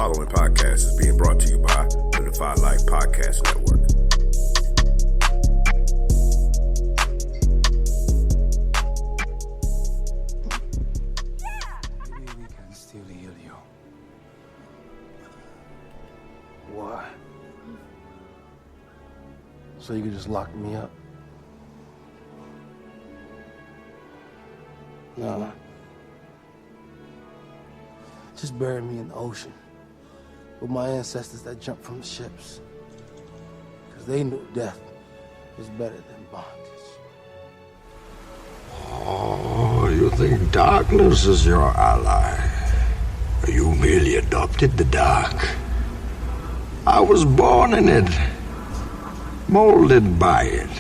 following podcast is being brought to you by the Defy Life Podcast Network. Maybe we can still heal you. Why? So you could just lock me up? No. Just bury me in the ocean with my ancestors that jumped from the ships. Because they knew death was better than bondage. Oh, you think darkness is your ally? You merely adopted the dark. I was born in it, molded by it.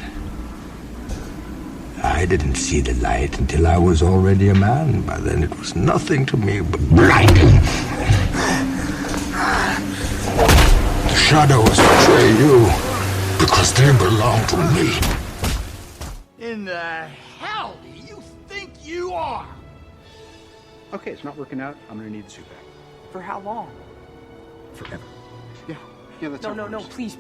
I didn't see the light until I was already a man. By then it was nothing to me but blinding. The shadows betray you because they belong to me. In the hell do you think you are? Okay, it's not working out. I'm gonna need the suit back. For how long? Forever. Yeah, let's No, please.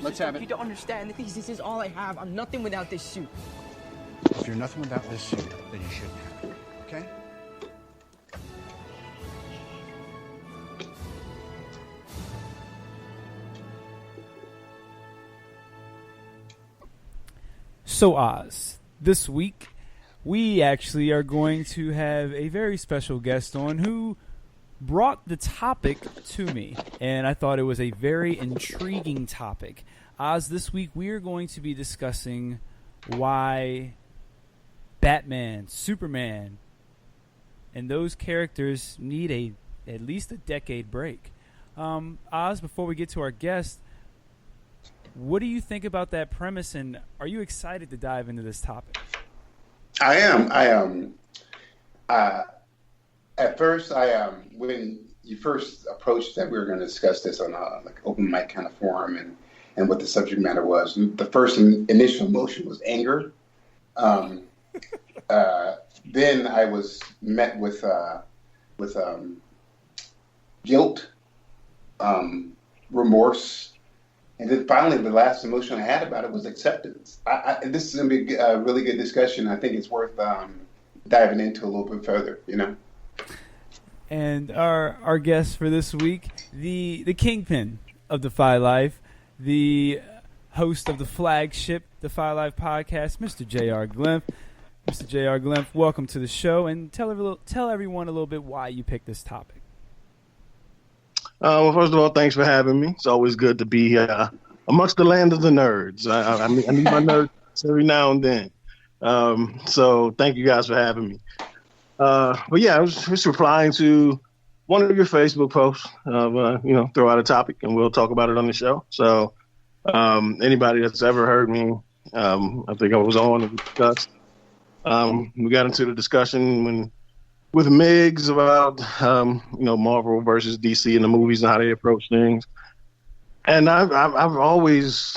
Let's have it. You don't understand. Please, this is all I have. I'm nothing without this suit. If you're nothing without this suit, then you shouldn't have it. Okay? So Oz, this week we actually are going to have a very special guest on who brought the topic to me, and I thought it was a very intriguing topic. Oz, this week we are going to be discussing why Batman, Superman, and those characters need at least a decade break. Oz, before we get to our guest, what do you think about that premise, and are you excited to dive into this topic? I am. At first, when you first approached that we were going to discuss this on a open mic kind of forum and what the subject matter was, the first initial emotion was anger. Then I was met with guilt, remorse, and then finally the last emotion I had about it was acceptance. This is going to be a really good discussion. I think it's worth diving into a little bit further, you know. And our guest for this week, the Kingpin of Defy Life, the host of the flagship Defy Life podcast, Mr. J.R. Glymph. Mr. J.R. Glymph, welcome to the show, and tell everyone a little bit why you picked this topic. Well, first of all, thanks for having me. It's always good to be amongst the land of the nerds. I need my nerds every now and then. So thank you guys for having me. But yeah, I was just replying to one of your Facebook posts. Throw out a topic and we'll talk about it on the show. So anybody that's ever heard me, I think I was on and discussed. We got into the discussion with Miggs about Marvel versus DC in the movies and how they approach things. And I've always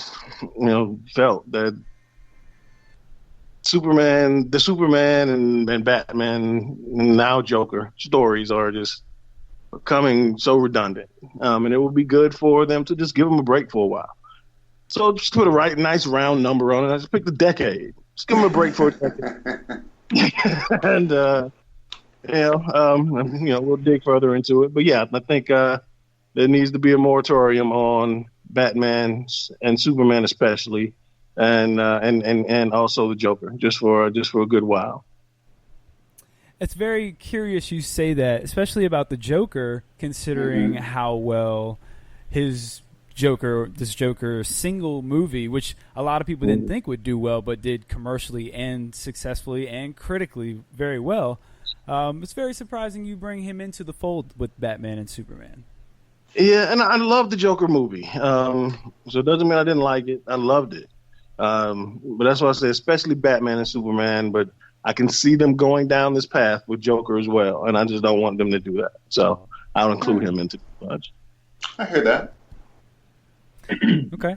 felt that the Superman and Batman and now Joker stories are just becoming so redundant. And it would be good for them to just give them a break for a while. So just put a nice round number on it. I just picked a decade. Just give them a break for a decade. And we'll dig further into it. But yeah, I think there needs to be a moratorium on Batman and Superman especially, and also the Joker, just for a good while. It's very curious you say that, especially about the Joker, considering how well this Joker single movie, which a lot of people didn't think would do well, but did commercially and successfully and critically very well. It's very surprising you bring him into the fold with Batman and Superman. Yeah, and I love the Joker movie. So it doesn't mean I didn't like it. I loved it. But that's why I say especially Batman and Superman, but I can see them going down this path with Joker as well, and I just don't want them to do that. So I'll include him into the bunch. I heard that. Okay.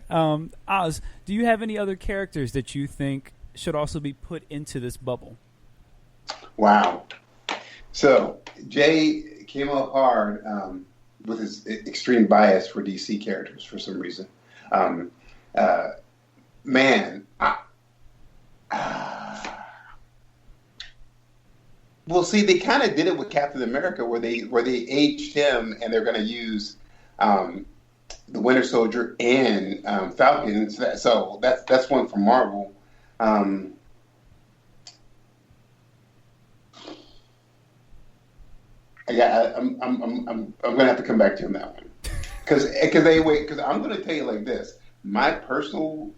Oz, do you have any other characters that you think should also be put into this bubble? Wow. So Jay came up hard with his extreme bias for DC characters for some reason. Man, well, see, they kind of did it with Captain America, where they aged him, and they're going to use the Winter Soldier and Falcon. So that's one from Marvel. I'm gonna have to come back to you on that one because I'm gonna tell you like this. My personal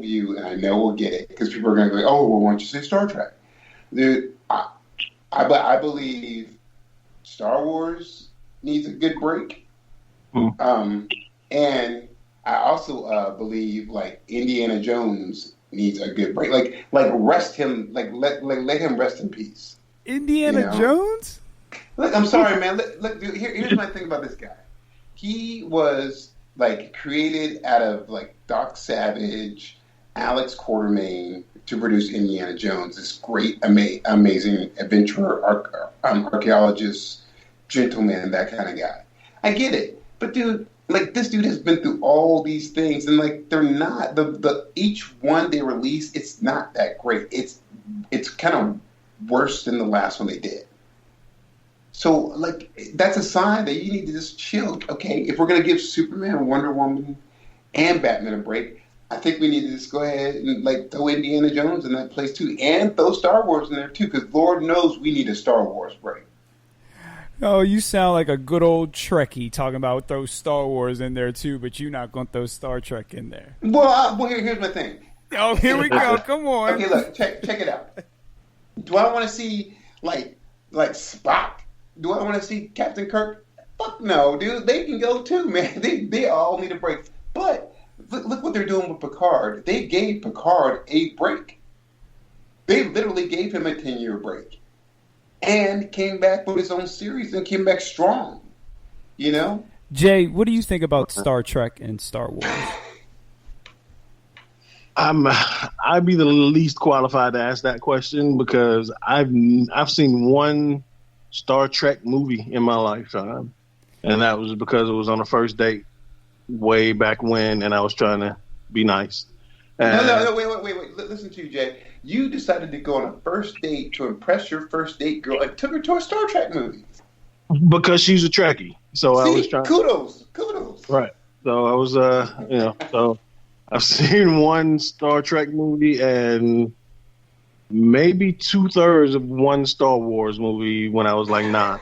view, and I know we'll get it because people are gonna go, oh, well, why don't you say Star Trek, dude? I believe Star Wars needs a good break, and I also believe like Indiana Jones needs a good break. Like rest him, let him rest in peace. Indiana Jones. Look, I'm sorry, man. Look, dude, here's my thing about this guy. He was like created out of like Doc Savage, Alex Quartermain to produce Indiana Jones. This great, amazing adventurer, archaeologist, gentleman, that kind of guy. I get it, but dude, like this dude has been through all these things, and like they're not the each one they release. It's not that great. It's kind of worse than the last one they did. So, like, that's a sign that you need to just chill. Okay, if we're going to give Superman, Wonder Woman, and Batman a break, I think we need to just go ahead and, like, throw Indiana Jones in that place, too. And throw Star Wars in there, too, because Lord knows we need a Star Wars break. Oh, you sound like a good old Trekkie talking about throw Star Wars in there, too, but you're not going to throw Star Trek in there. Well, here's my thing. Oh, here we go. Come on. Okay, look, check it out. Do I want to see, like Spock? Do I want to see Captain Kirk? Fuck no, dude. They can go too, man. They all need a break. But look what they're doing with Picard. They gave Picard a break. They literally gave him a 10-year break. And came back with his own series and came back strong. You know? Jay, what do you think about Star Trek and Star Wars? I'd be the least qualified to ask that question because I've seen one Star Trek movie in my lifetime, and that was because it was on a first date way back when, and I was trying to be nice. No, wait. Listen to you, Jay. You decided to go on a first date to impress your first date girl and took her to a Star Trek movie. Because she's a Trekkie. So I was trying. Kudos. Right. So I was, so I've seen one Star Trek movie and maybe 2/3 of one Star Wars movie when I was like 9.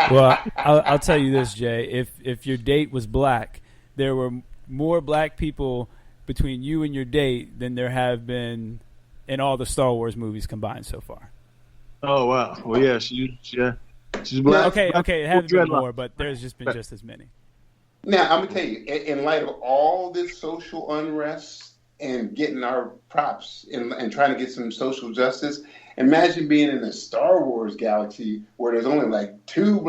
Well, I'll tell you this, Jay. If your date was black, there were more black people between you and your date than there have been in all the Star Wars movies combined so far. Oh wow! Well, yeah, she's black. Okay, it hasn't been more, but there's just been just as many. Now I'm gonna tell you, in light of all this social unrest and getting our props and trying to get some social justice, imagine being in a Star Wars galaxy where there's only like 3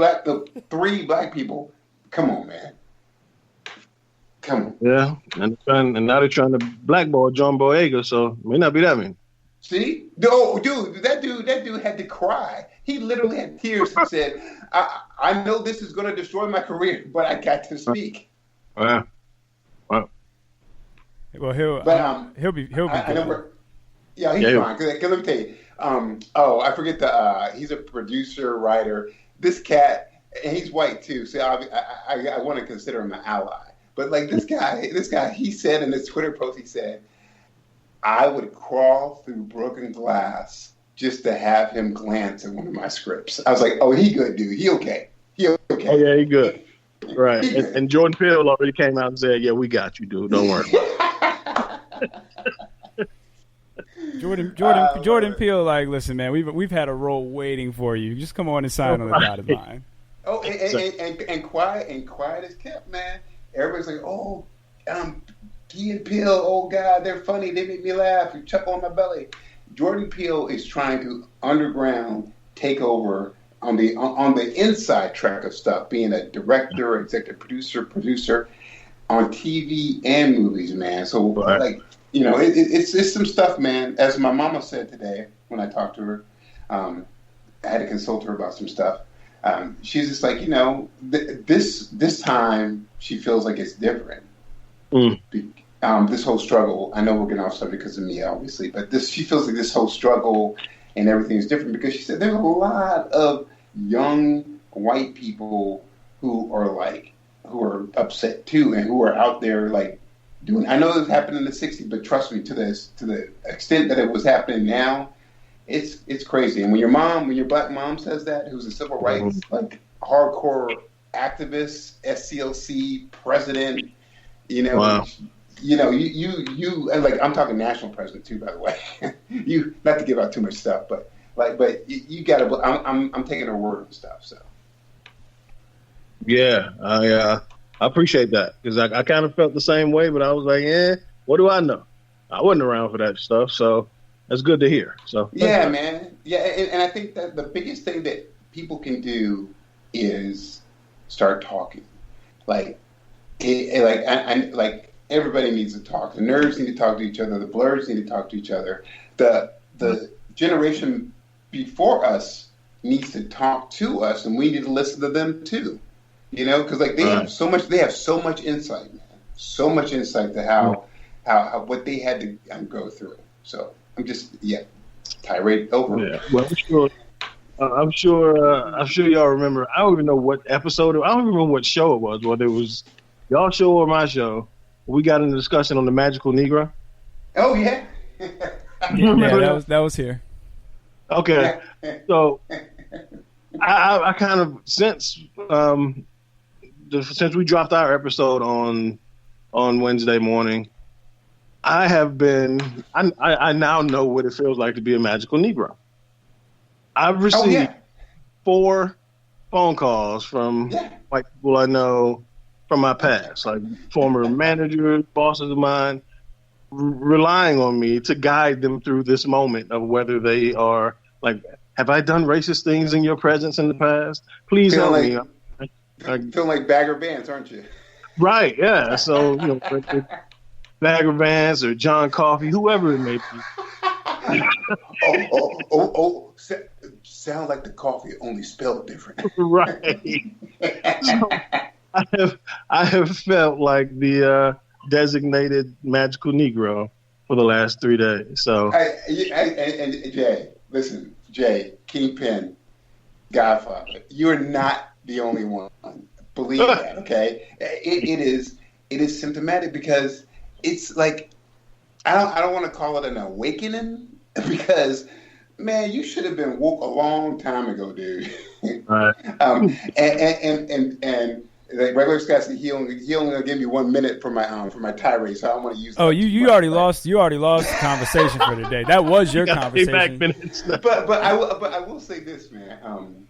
black people. Come on, man. Come on. Yeah, and now they're trying to blackball John Boyega, so it may not be that many. See? Oh, dude, that dude had to cry. He literally had tears and said, I know this is going to destroy my career, but I got to speak. Wow. Well, he'll be good. Yeah, he's fine. Because let me tell you. I forget he's a producer, writer. This cat, and he's white too, so I want to consider him an ally. But like this guy, he said in his Twitter post, he said, I would crawl through broken glass just to have him glance at one of my scripts. I was like, oh, he good, dude. He okay. Oh, yeah, he good. Right. And Jordan Peele already came out and said, yeah, we got you, dude. Don't worry. Jordan Peele, like, listen, man, we've had a role waiting for you. Just come on and sign on the dotted line. Oh, and quiet as kept, man. Everybody's like, oh, Key and Peele, oh God, they're funny. They make me laugh. You chuckle on my belly. Jordan Peele is trying to underground take over on the inside track of stuff, being a director, executive producer on TV and movies, man. So like, you know, it's some stuff, man. As my mama said today when I talked to her, I had to consult her about some stuff. she's just like, this time she feels like it's different. This whole struggle, I know we're getting off subject because of me, obviously, but she feels like this whole struggle and everything is different because she said there's a lot of young white people who are upset too and who are out there like doing. I know this happened in the '60s, but trust me, to the extent that it was happening now, it's crazy. And when your black mom says that, who's a civil rights like hardcore activist, SCLC president, Wow. You like, I'm talking national president too, by the way. You, not to give out too much stuff, but you gotta. I'm taking her word on stuff. So Yeah, I appreciate that because I kind of felt the same way, but I was like, what do I know? I wasn't around for that stuff, so that's good to hear. So yeah, man, yeah, and I think that the biggest thing that people can do is start talking. Like everybody needs to talk. The nerds need to talk to each other. The blurs need to talk to each other. The generation before us needs to talk to us, and we need to listen to them too. Because like they have so much insight, man. So much insight to how what they had to go through. So I'm just tirade over. Yeah, well, I'm sure y'all remember. I don't even know what episode. I don't even remember what show it was. Whether it was y'all show or my show. We got in a discussion on the magical Negro. Oh yeah. Yeah, that was here. Okay, so I kind of since we dropped our episode on Wednesday morning, I now know what it feels like to be a magical Negro. I've received 4 phone calls from white people I know from my past, like former managers, bosses of mine, relying on me to guide them through this moment of whether they are like, have I done racist things in your presence in the past? Please help me. Feeling like Bagger Vance, aren't you? Right, yeah. So, Bagger Vance or John Coffey, whoever it may be. Sound like the coffee, only spelled different. Right. So, I have felt like the designated magical Negro for the last 3 days. So, and Jay, listen, Kingpin, Godfather, you're not the only one. Believe that, okay? It is symptomatic because it's like I don't want to call it an awakening because, man, you should have been woke a long time ago, dude. right. And like regular Scott said, he only gonna give me 1 minute for my tirade, so I don't want to use. Oh, you already lost. You already lost the conversation for today. That was your conversation. But I will say this, man.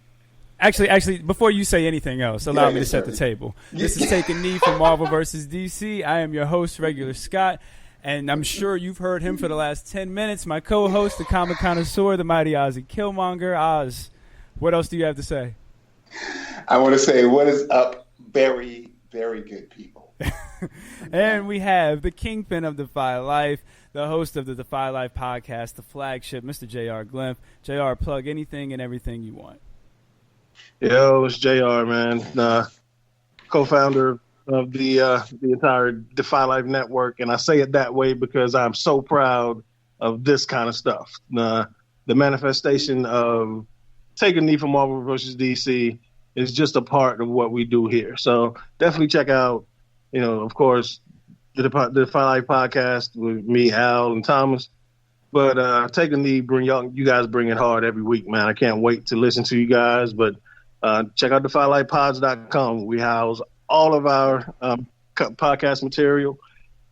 Actually, before you say anything else, allow me to set the table. This is Take a Knee for Marvel vs. DC. I am your host, Regular Scott, and I'm sure you've heard him for the last 10 minutes. My co-host, the comic connoisseur, the mighty Ozzy Killmonger. Oz, what else do you have to say? I want to say, what is up, very, very good people. And we have the Kingpin of Defy Life, the host of the Defy Life podcast, the flagship, Mr. J.R. Glymph. J.R., plug anything and everything you want. Yo, it's JR, man. Co-founder of the entire Defy Life network, and I say it that way because I'm so proud of this kind of stuff. The manifestation of Take a Knee for Marvel vs. DC is just a part of what we do here. So definitely check out, of course, the Defy Life podcast with me, Al, and Thomas. But Take a Knee, you guys bring it hard every week, man. I can't wait to listen to you guys. But check out defylifepods.com. We house all of our podcast material.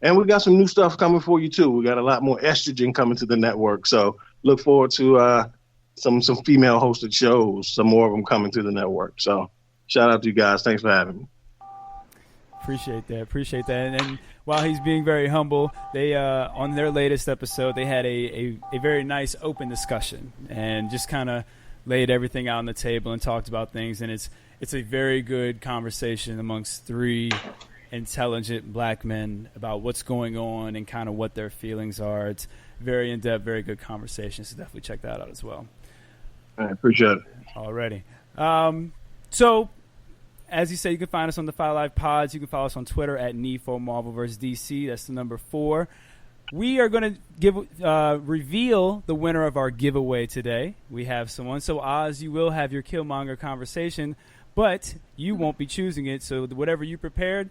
And we got some new stuff coming for you, too. We got a lot more estrogen coming to the network. So look forward to some female-hosted shows, some more of them coming to the network. So shout out to you guys. Thanks for having me. Appreciate that. And while he's being very humble, they on their latest episode, they had a very nice open discussion and just kind of laid everything out on the table and talked about things. And it's a very good conversation amongst 3 intelligent black men about what's going on and kind of what their feelings are. It's very in-depth, very good conversation. So definitely check that out as well. I appreciate it. Alrighty. So, as you said, you can find us on the Defy Life Pods. You can follow us on Twitter at Nefo Marvel vs. DC. That's the number 4. We are going to reveal the winner of our giveaway today. We have someone. So, Oz, you will have your Killmonger conversation, but you won't be choosing it. So, whatever you prepared,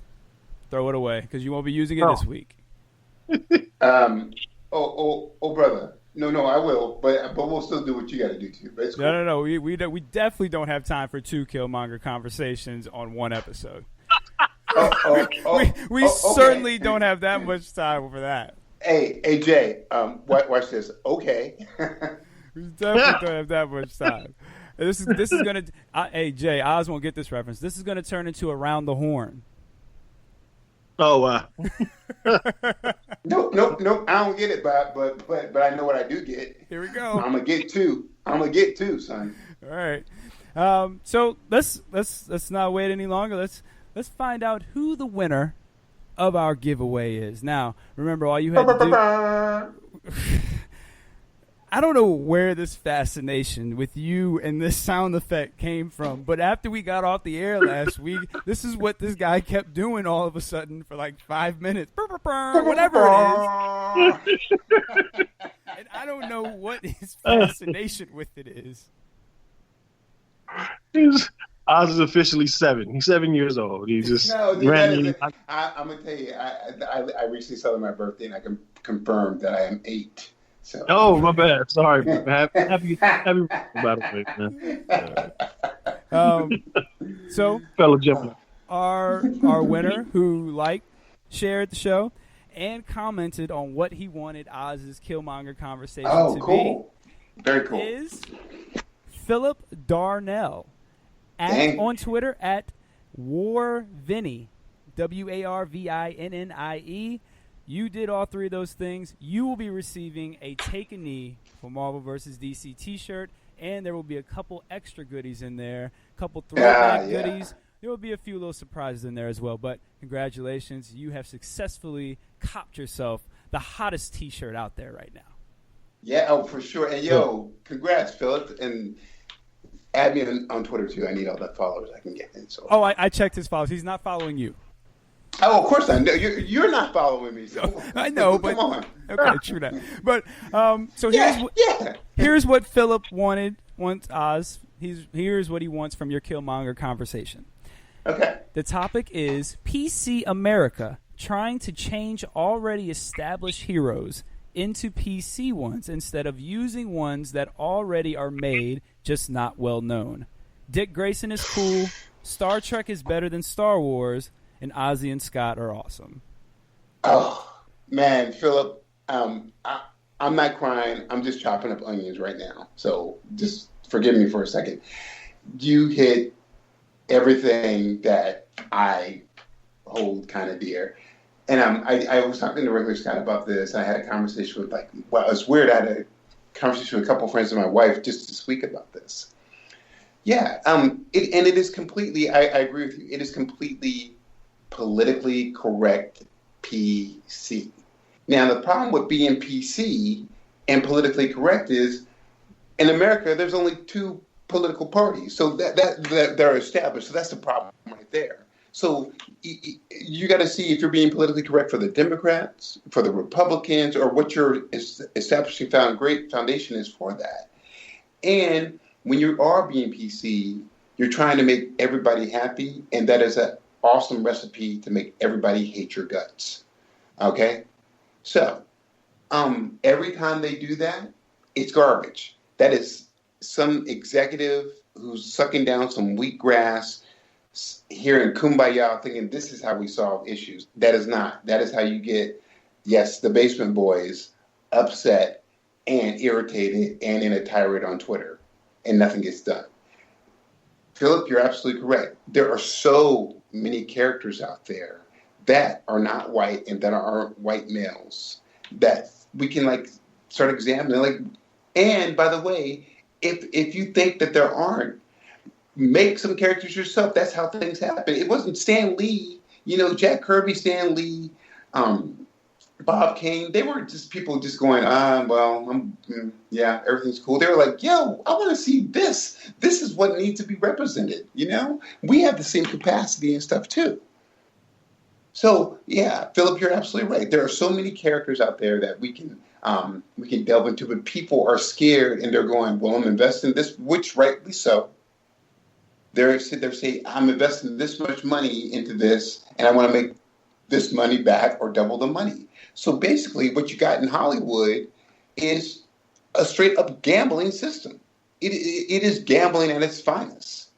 throw it away because you won't be using it this week. Brother. No, I will, but we'll still do what you got to do too. Cool. No. We definitely don't have time for 2 Killmonger conversations on one episode. We certainly don't have that much time for that. Hey, Jay, watch this. Okay. We definitely don't have that much time. This is gonna. Hey, Jay, Oz won't get this reference. This is gonna turn into Around the Horn. Oh wow. Nope. I don't get it, but I know what I do get. Here we go. I'm gonna get 2, son. All right. So let's not wait any longer. Let's find out who the winner of our giveaway is. Now, remember, all you had to do. I don't know where this fascination with you and this sound effect came from, but after we got off the air last week, this is what this guy kept doing all of a sudden for like 5 minutes. Whatever it is. And I don't know what his fascination with it is. Oz is officially 7. He's 7 years old. He just I'm randomly. gonna tell you, I recently celebrated my birthday, and I can confirm that I am 8. So. Oh, my bad. Sorry. Happy by the way, man. So, fellow Gemini. Our winner who shared the show, and commented on what he wanted Oz's Killmonger conversation to cool. Very cool. is Philip Darnell. On Twitter at WarVinnie, WarVinnie. You did all 3 of those things. You will be receiving a Take a Knee for Marvel vs. DC t-shirt, and there will be a couple extra goodies in there, a couple throwback goodies. There will be a few little surprises in there as well, but congratulations. You have successfully copped yourself the hottest t-shirt out there right now. Yeah, for sure. And, congrats, Philip. And add me on Twitter, too. I need all the followers I can get. So. Oh, I checked his followers. He's not following you. Oh, of course I know. You're not following me, so I know, but come on. Okay, true that. But so here's what Philip wants Oz. Here's what he wants from your Killmonger conversation. Okay. The topic is PC America trying to change already established heroes into PC ones instead of using ones that already are made, just not well known. Dick Grayson is cool. Star Trek is better than Star Wars. And Ozzy and Scott are awesome. Oh, man, Philip, I'm not crying. I'm just chopping up onions right now. So just forgive me for a second. You hit everything that I hold kind of dear. And I was talking to regular Scott about this. I had a conversation with, it's weird. I had a conversation with a couple friends of my wife just this week about this. Yeah, it is completely, I agree with you, it is completely politically correct PC. Now, the problem with being PC and politically correct is, in America, there's only 2 political parties. So that they're established. So that's the problem right there. So you got to see if you're being politically correct for the Democrats, for the Republicans, or what your establishing foundation is for that. And when you are being PC, you're trying to make everybody happy, and that is an awesome recipe to make everybody hate your guts. Okay? So, every time they do that, it's garbage. That is some executive who's sucking down some wheatgrass, hearing Kumbaya, thinking this is how we solve issues. That is not. That is how you get, the basement boys upset and irritated and in a tirade on Twitter, and nothing gets done. Philip, you're absolutely correct. There are so many characters out there that are not white and that aren't white males that we can start examining. And by the way, if you think that there aren't, make some characters yourself. That's how things happen. It wasn't Stan Lee, Jack Kirby, Stan Lee, Bob Kane, they were just people just going, yeah, everything's cool. They were like, yo, I want to see this. This is what needs to be represented. We have the same capacity and stuff too. So yeah, Philip, you're absolutely right. There are so many characters out there that we can delve into, but people are scared and they're going, well, I'm investing this, which rightly so. They're saying, I'm investing this much money into this, and I want to make this money back or double the money. So basically, what you got in Hollywood is a straight up gambling system. It is gambling at its finest.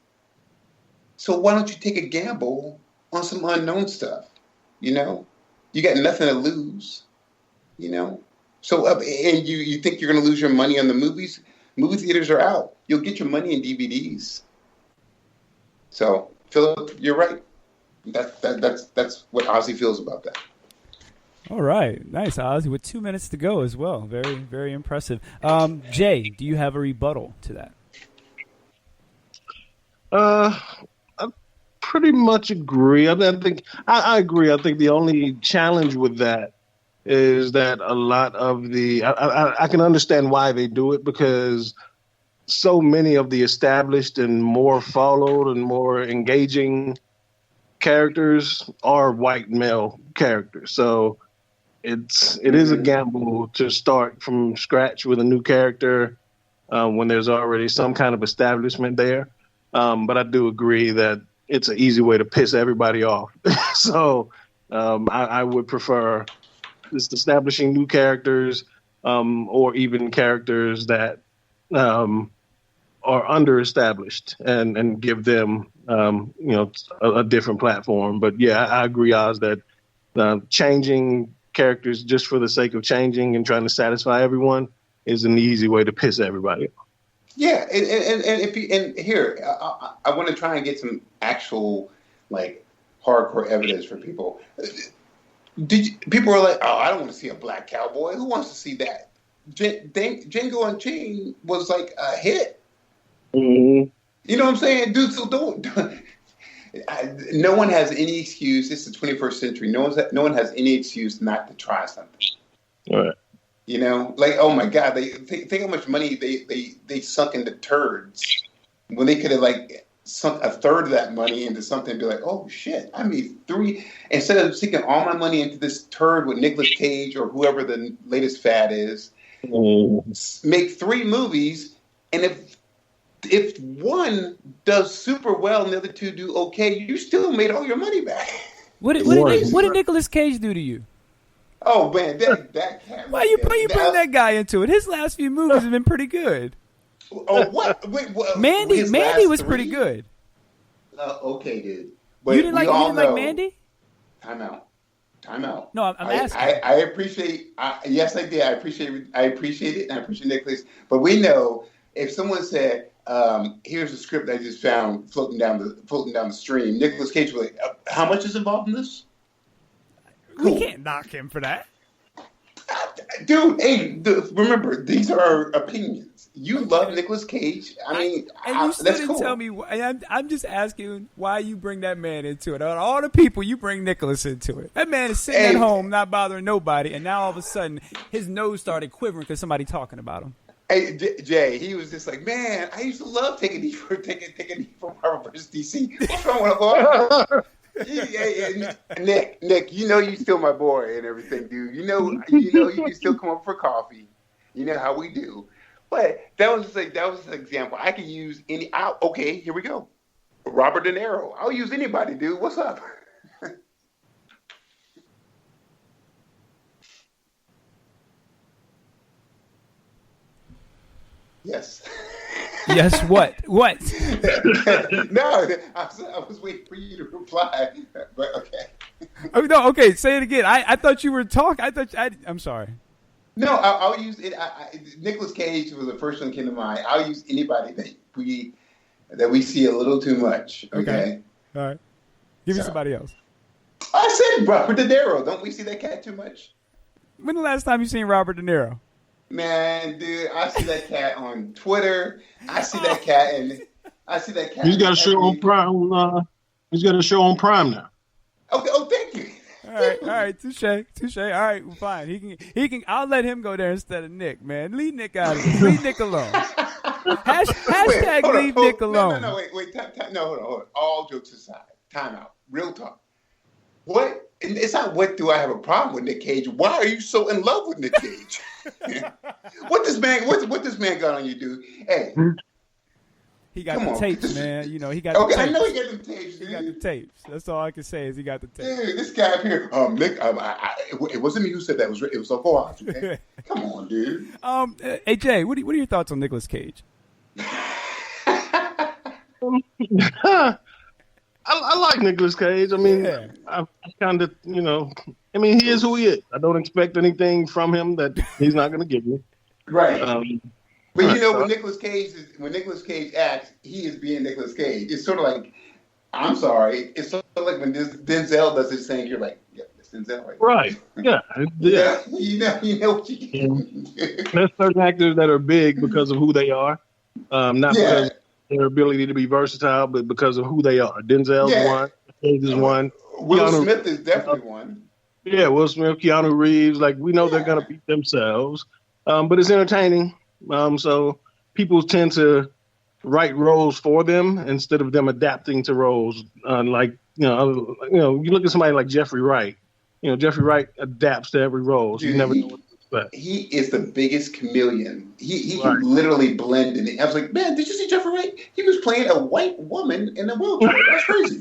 So why don't you take a gamble on some unknown stuff? You got nothing to lose. So and you think you're going to lose your money on the movies? Movie theaters are out. You'll get your money in DVDs. So Philip, you're right. That's what Ozzy feels about that. All right, nice, Ozzy. With 2 minutes to go as well, very, very impressive. Jay, do you have a rebuttal to that? I pretty much agree. I think I agree. I think the only challenge with that is that a lot of I can understand why they do it, because so many of the established and more followed and more engaging characters are white male characters. So it is a gamble to start from scratch with a new character when there's already some kind of establishment there. But I do agree that it's an easy way to piss everybody off. So I would prefer just establishing new characters or even characters that are under-established and give them a different platform. But yeah, I agree, Oz, that changing characters just for the sake of changing and trying to satisfy everyone is an easy way to piss everybody off. Yeah, and here I want to try and get some actual hardcore evidence for people. People are like, oh, I don't want to see a black cowboy. Who wants to see that? Django Unchained was like a hit. Mm-hmm. You know what I'm saying, dude? So don't. No one has any excuse. It's the 21st century. No one has any excuse not to try something. All right. Oh my God, they think how much money they sunk into turds when they could have sunk a third of that money into something and be like, oh shit, I made three, instead of sinking all my money into this turd with Nicolas Cage or whoever the latest fad is, make 3 movies, and if one does super well and the other 2 do okay, you still made all your money back. What did Nicolas Cage do to you? Oh man, that cat. Why you bring that guy into it? His last few movies have been pretty good. Oh what? Wait, Mandy was pretty good. Okay, dude. But you didn't like Mandy? Time out. No, I'm asking. I appreciate. Yes, I did. I appreciate it. And I appreciate Nicholas. But we know if someone said, "Here's a script I just found floating down the stream," Nicolas Cage was like, "How much is involved in this?" Cool. We can't knock him for that. Dude, remember, these are our opinions. You love Nicolas Cage. I mean, you still didn't tell me. I'm just asking why you bring that man into it. Out of all the people, you bring Nicolas into it. That man is sitting at home, not bothering nobody, and now all of a sudden, his nose started quivering because somebody talking about him. Hey, Jay, he was just like, man, I used to love taking knee from Marvel versus DC. What's wrong with him? Yeah. Nick, you still my boy and everything, dude. You can still come up for coffee. You know how we do. But that was an example. I could use any. Okay, here we go. Robert De Niro. I'll use anybody, dude. What's up? Yes. Yes, what? What? No, I was waiting for you to reply, but okay. Oh, no, okay, say it again. I thought you were talking. I'm sorry. No, I'll use it. Nicolas Cage was the first one that came to mind. I'll use anybody that we see a little too much. Okay. All right. Give me somebody else. I said Robert De Niro. Don't we see that cat too much? When the last time you seen Robert De Niro? Man, dude, I see that cat on Twitter. I see that cat. He's got a show on Prime. He's got a show on Prime now. Okay. Oh, thank you. All All right, touche. All right, well, fine. He can. I'll let him go there instead of Nick, man. Leave Nick out of this. Leave Nick alone. Hashtag leave Nick alone. No, wait. No, hold on. All jokes aside, time out. Real talk. What? It's not what do I have a problem with Nick Cage. Why are you so in love with Nick Cage? What this man got on you, dude? Hey. He got the tapes, man. You know, he got the tapes. I know he got the tapes, dude. He got the tapes. That's all I can say is he got the tapes. Dude, this guy up here, Nick, it wasn't me who said that. It was Uncle Oz, okay? Come on, dude. Hey, Jay, what are your thoughts on Nicolas Cage? I like Nicolas Cage. I mean, yeah. I kind of, you know, I mean, he is who he is. I don't expect anything from him that he's not going to give me. Right. But you know, when Nicolas Cage acts, he is being Nicolas Cage. It's sort of like, I'm sorry, it's sort of like when Denzel does his thing. You're like, yeah, it's Denzel, right? Yeah. You know what you can do. There's certain actors that are big because of who they are, not because of their ability to be versatile, but because of who they are. Denzel's one. Cage is one. Will Smith is definitely one. Yeah, Will Smith, Keanu Reeves. Like, we know they're going to beat themselves, but it's entertaining. So people tend to write roles for them instead of them adapting to roles. Like, you look at somebody like Jeffrey Wright. You know, Jeffrey Wright adapts to every role. So you never know what to expect. He is the biggest chameleon. He can literally blend in it. I was like, man, did you see Jeffrey Wright? He was playing a white woman in a wheelchair. That's crazy.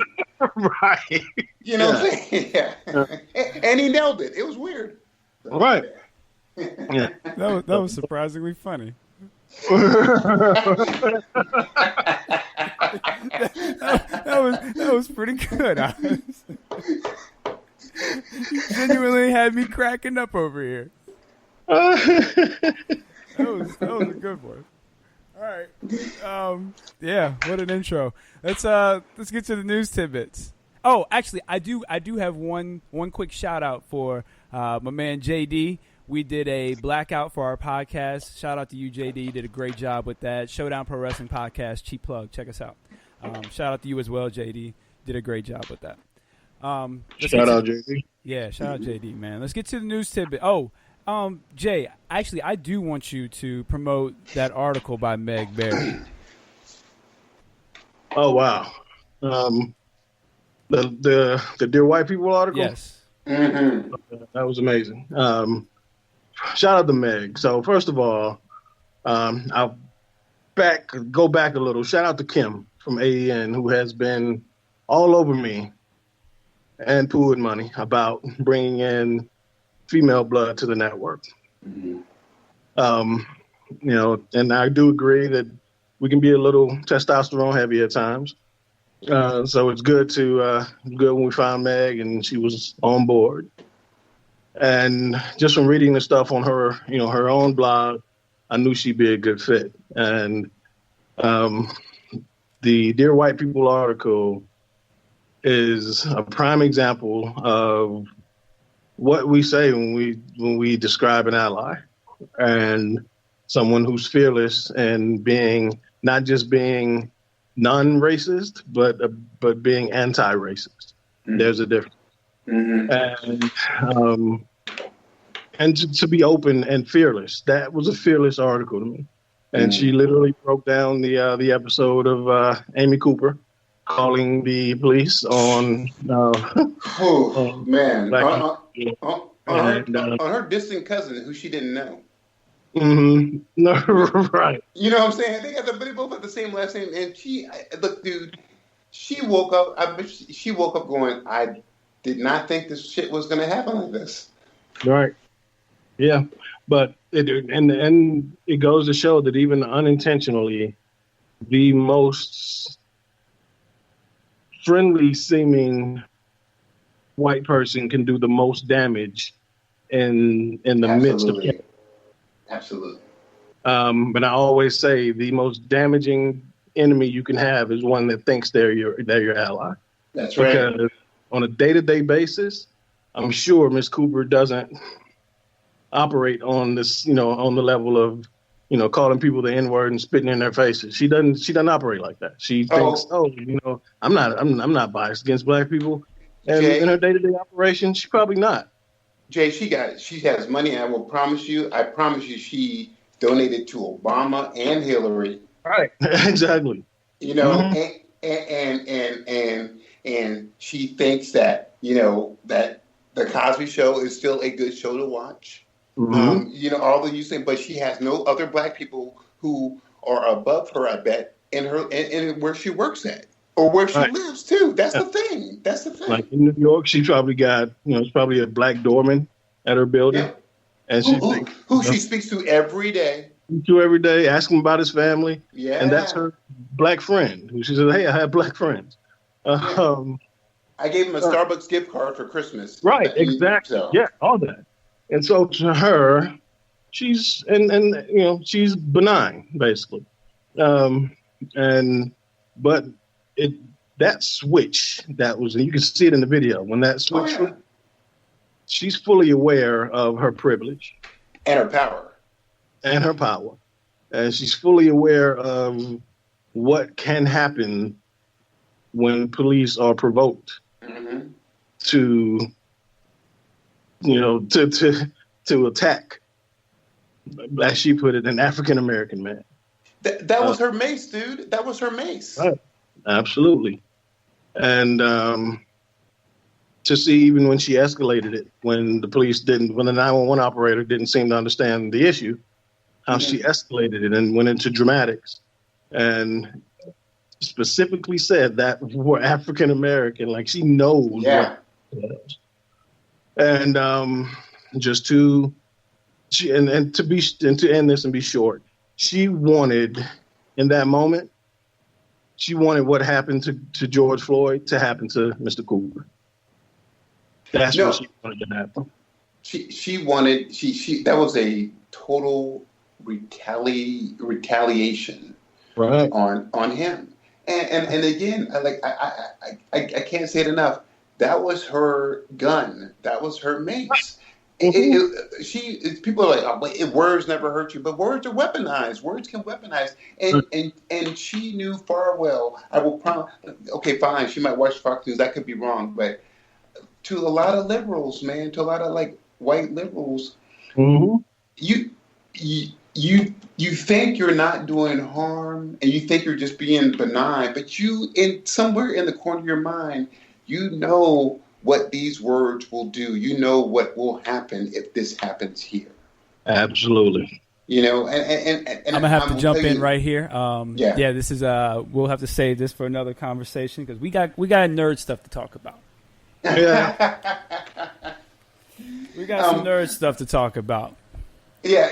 Right. You know what I'm saying? Yeah. And he nailed it. It was weird. So, right. Yeah. That was surprisingly funny. that was pretty good. You genuinely had me cracking up over here. That was a good one. All right. Yeah, what an intro. Let's get to the news tidbits. Oh, actually, I do have one quick shout out for my man JD. We did a blackout for our podcast. Shout out to you, JD. You did a great job with that. Showdown Pro Wrestling Podcast. Cheap plug. Check us out. Shout out to you as well, JD. Did a great job with that. Shout out, JD. Yeah, shout out, JD, man. Let's get to the news tidbit. Oh, Jay, actually, I do want you to promote that article by Meg Berry. Oh, wow. The Dear White People article? Yes. Mm-hmm. That was amazing. Shout out to Meg. So first of all, I'll go back a little. Shout out to Kim from AEN, who has been all over me and Pooh Money about bringing in female blood to the network. Mm-hmm. And I do agree that we can be a little testosterone heavy at times. So it's good when we found Meg and she was on board. And just from reading the stuff on her, her own blog, I knew she'd be a good fit. And the Dear White People article is a prime example of what we say when we describe an ally, and someone who's fearless and not just being non-racist, but being anti-racist. Mm-hmm. There's a difference. Mm-hmm. And to be open and fearless. That was a fearless article to me. And she literally broke down the episode of Amy Cooper calling the police on on her distant cousin who she didn't know. Mm-hmm. No, right. You know what I'm saying? They both have the same last name, and she woke up. She woke up going, I did not think this shit was going to happen like this. Right. Yeah, but it goes to show that even unintentionally, the most friendly seeming white person can do the most damage in the midst of it. Absolutely. But I always say the most damaging enemy you can have is one that thinks they're your ally. That's right. Because on a day-to-day basis, I'm sure Miss Cooper doesn't operate on this, on the level of, calling people the N-word and spitting in their faces. She doesn't operate like that. She thinks, I'm not biased against black people. And Jay? in her day-to-day operation, she probably not. Jay, she got it. She has money. And I promise you, she donated to Obama and Hillary. Right. Exactly. You know, and she thinks that, you know, that the Cosby Show is still a good show to watch. You know, all the you say, but she has no other black people who are above her, I bet, in where she works at or where she lives too. That's the thing. That's the thing. Like in New York, she probably got, you know, it's probably a black doorman at her building, and who she speaks to every day. Every day, ask him about his family. Yeah, and that's her black friend. Who she said, "Hey, I have black friends." I gave him a Starbucks gift card for Christmas. Right, exactly. So. Yeah, all that. And so to her, she's and you know, she's benign basically. But that switch that was, and you can see it in the video when that switch. She's fully aware of her privilege and her power. And she's fully aware of what can happen when police are provoked to, you know, to attack, as she put it, an African American man. That was her mace, dude. That was her mace. Right. Absolutely. And to see even when she escalated it, when the 911 operator didn't seem to understand the issue, how she escalated it and went into dramatics and specifically said that we're African American, like she knows. Yeah. And just to end this and be short, she wanted in that moment, she wanted what happened to George Floyd to happen to Mr. Cooper. That's what she wanted to happen. She wanted that was a total retaliation on him. And again, I can't say it enough. That was her gun. That was her mace. People are like, oh, but words never hurt you, but words are weaponized. Words can weaponize, and she knew far well. I will promise. Okay, fine. She might watch Fox News. That could be wrong, but to a lot of liberals, man, to a lot of like white liberals, you think you're not doing harm, and you think you're just being benign, but somewhere in the corner of your mind, you know what these words will do. You know what will happen if this happens here. Absolutely. You know, and I'm gonna have to jump in right here. This is we'll have to save this for another conversation because we got nerd stuff to talk about. Yeah. We got some nerd stuff to talk about. Yeah.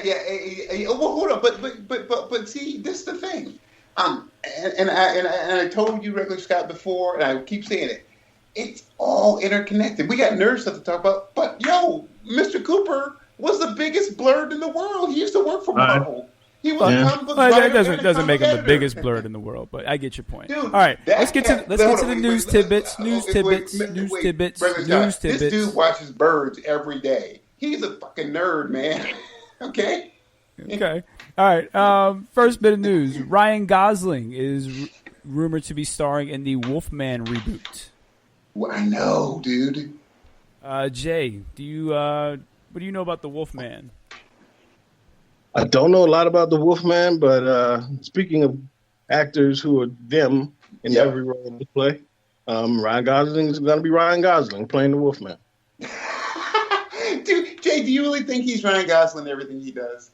Well, hold on, but see, this is the thing. And I told you, Regular Scott, before, and I keep saying it. It's all interconnected. We got nerd stuff to talk about, but Mr. Cooper was the biggest blurred in the world. He used to work for Marvel. He was a comic book writer. That doesn't make him the biggest blurred in the world, but I get your point. Dude, all right, let's get to the news tidbits. News tidbits. This dude watches birds every day. He's a fucking nerd, man. Okay. All right. First bit of news: Ryan Gosling is rumored to be starring in the Wolfman reboot. Well, I know, dude. Jay, what do you know about the Wolfman? I don't know a lot about the Wolfman, but speaking of actors who are them in every role they play, Ryan Gosling is going to be Ryan Gosling playing the Wolfman. Dude, Jay, do you really think he's Ryan Gosling in everything he does?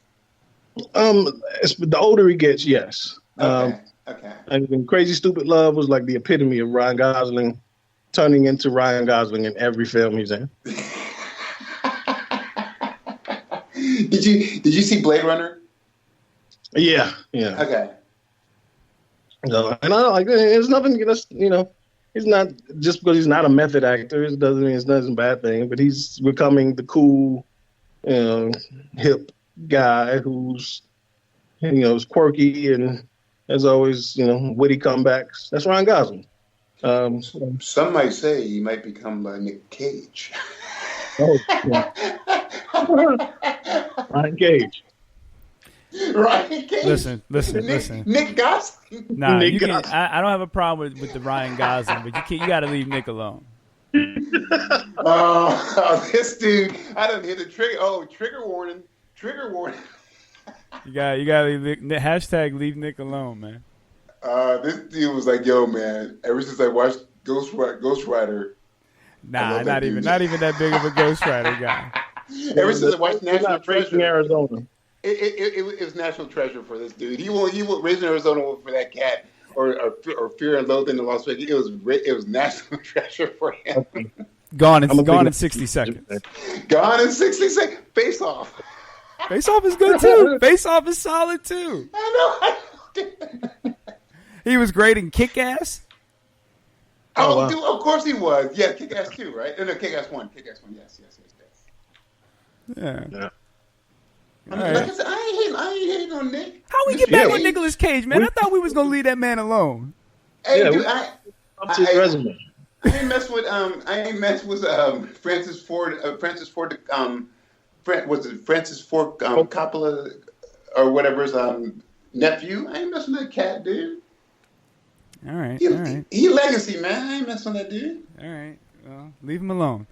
The older he gets, yes. Okay. And Crazy Stupid Love was like the epitome of Ryan Gosling turning into Ryan Gosling in every film he's in. Did you see Blade Runner? Yeah. Okay. And I like it's nothing. He's not just because he's not a method actor. It doesn't mean it's not a bad thing. But he's becoming the cool, hip guy who's, is quirky and has always, witty comebacks. That's Ryan Gosling. Some might say he might become Nick Cage. Oh, yeah. Ryan Cage. Ryan Cage. Listen. Nick Gosling. Nah, I don't have a problem with the Ryan Gosling, but you got to leave Nick alone. This dude, I done hit the trigger. Oh, trigger warning. Trigger warning. You got hashtag leave Nick alone, man. This dude was like, yo, man, ever since I watched Ghost Rider. Nah, not even that big of a Ghost Rider guy. Ever since I watched National Treasure. Arizona. It was National Treasure for this dude. He won't raise in Arizona for that cat or Fear and Loathing in Las Vegas. It was National Treasure for him. Gone in 60 seconds. Gone in 60 seconds. Face Off. Face Off is good too. Face Off is solid too. I know. He was great in Kick Ass. Oh, wow. Dude, of course he was. Yeah, Kick Ass 2, right? No, Kick Ass 1. Kick Ass 1. Yes. Yeah. I mean, like I said, I ain't hating on Nick. How we get back on Nicolas Cage, man? I thought we was gonna leave that man alone. Hey, dude, up to his resume. I ain't mess with Francis Ford. Was it Francis Ford Coppola or whatever's nephew? I ain't messing with that cat, dude. All right. He legacy, man. I ain't messing with that dude. All right. Well, leave him alone.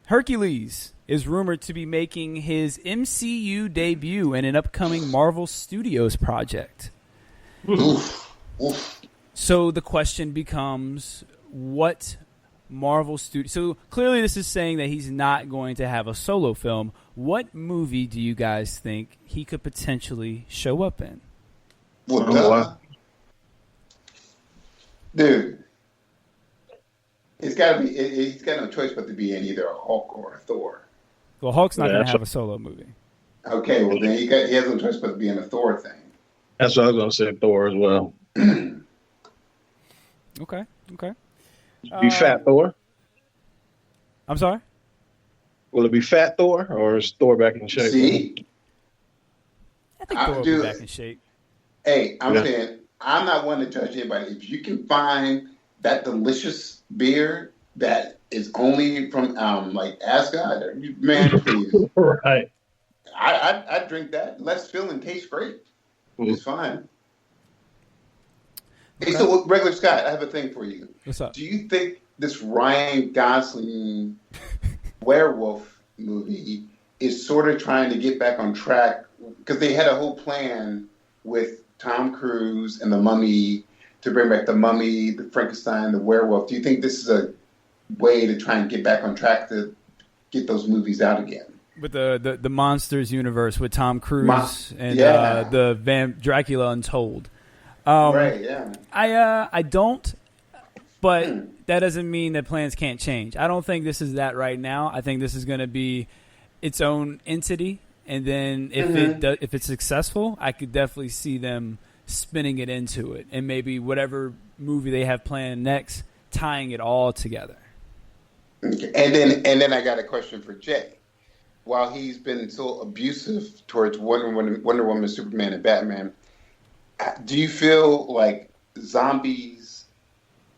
Hercules is rumored to be making his MCU debut in an upcoming Marvel Studios project. So the question becomes, what Marvel Studio? So clearly this is saying that he's not going to have a solo film. What movie do you guys think he could potentially show up in? Dude. He's got no choice but to be in either a Hulk or a Thor. Well, Hulk's not going to have a solo movie. Okay, well then he has no choice but to be in a Thor thing. That's what I was going to say, Thor as well. Okay. Be Fat Thor? I'm sorry? Will it be Fat Thor or is Thor back in shape? See? I think Thor will be back in shape. Hey, I'm saying, I'm not one to judge anybody. If you can find that delicious beer that is only from like Asgard, man, please. Right. I drink that. Less filling, tastes great. It's fine. Hey, so regular Scott, I have a thing for you. What's up? Do you think this Ryan Gosling werewolf movie is sort of trying to get back on track? Because they had a whole plan with Tom Cruise and the Mummy to bring back the Mummy, the Frankenstein, the werewolf. Do you think this is a way to try and get back on track to get those movies out again? With the Monsters universe with Tom Cruise and yeah. the Dracula Untold. Right, yeah. I don't, but that doesn't mean that plans can't change. I don't think this is that right now. I think this is going to be its own entity, and then if it's successful, I could definitely see them spinning it into it, and maybe whatever movie they have planned next, tying it all together. Okay. And then I got a question for Jay. While he's been so abusive towards Wonder Woman, Superman, and Batman, do you feel like zombies,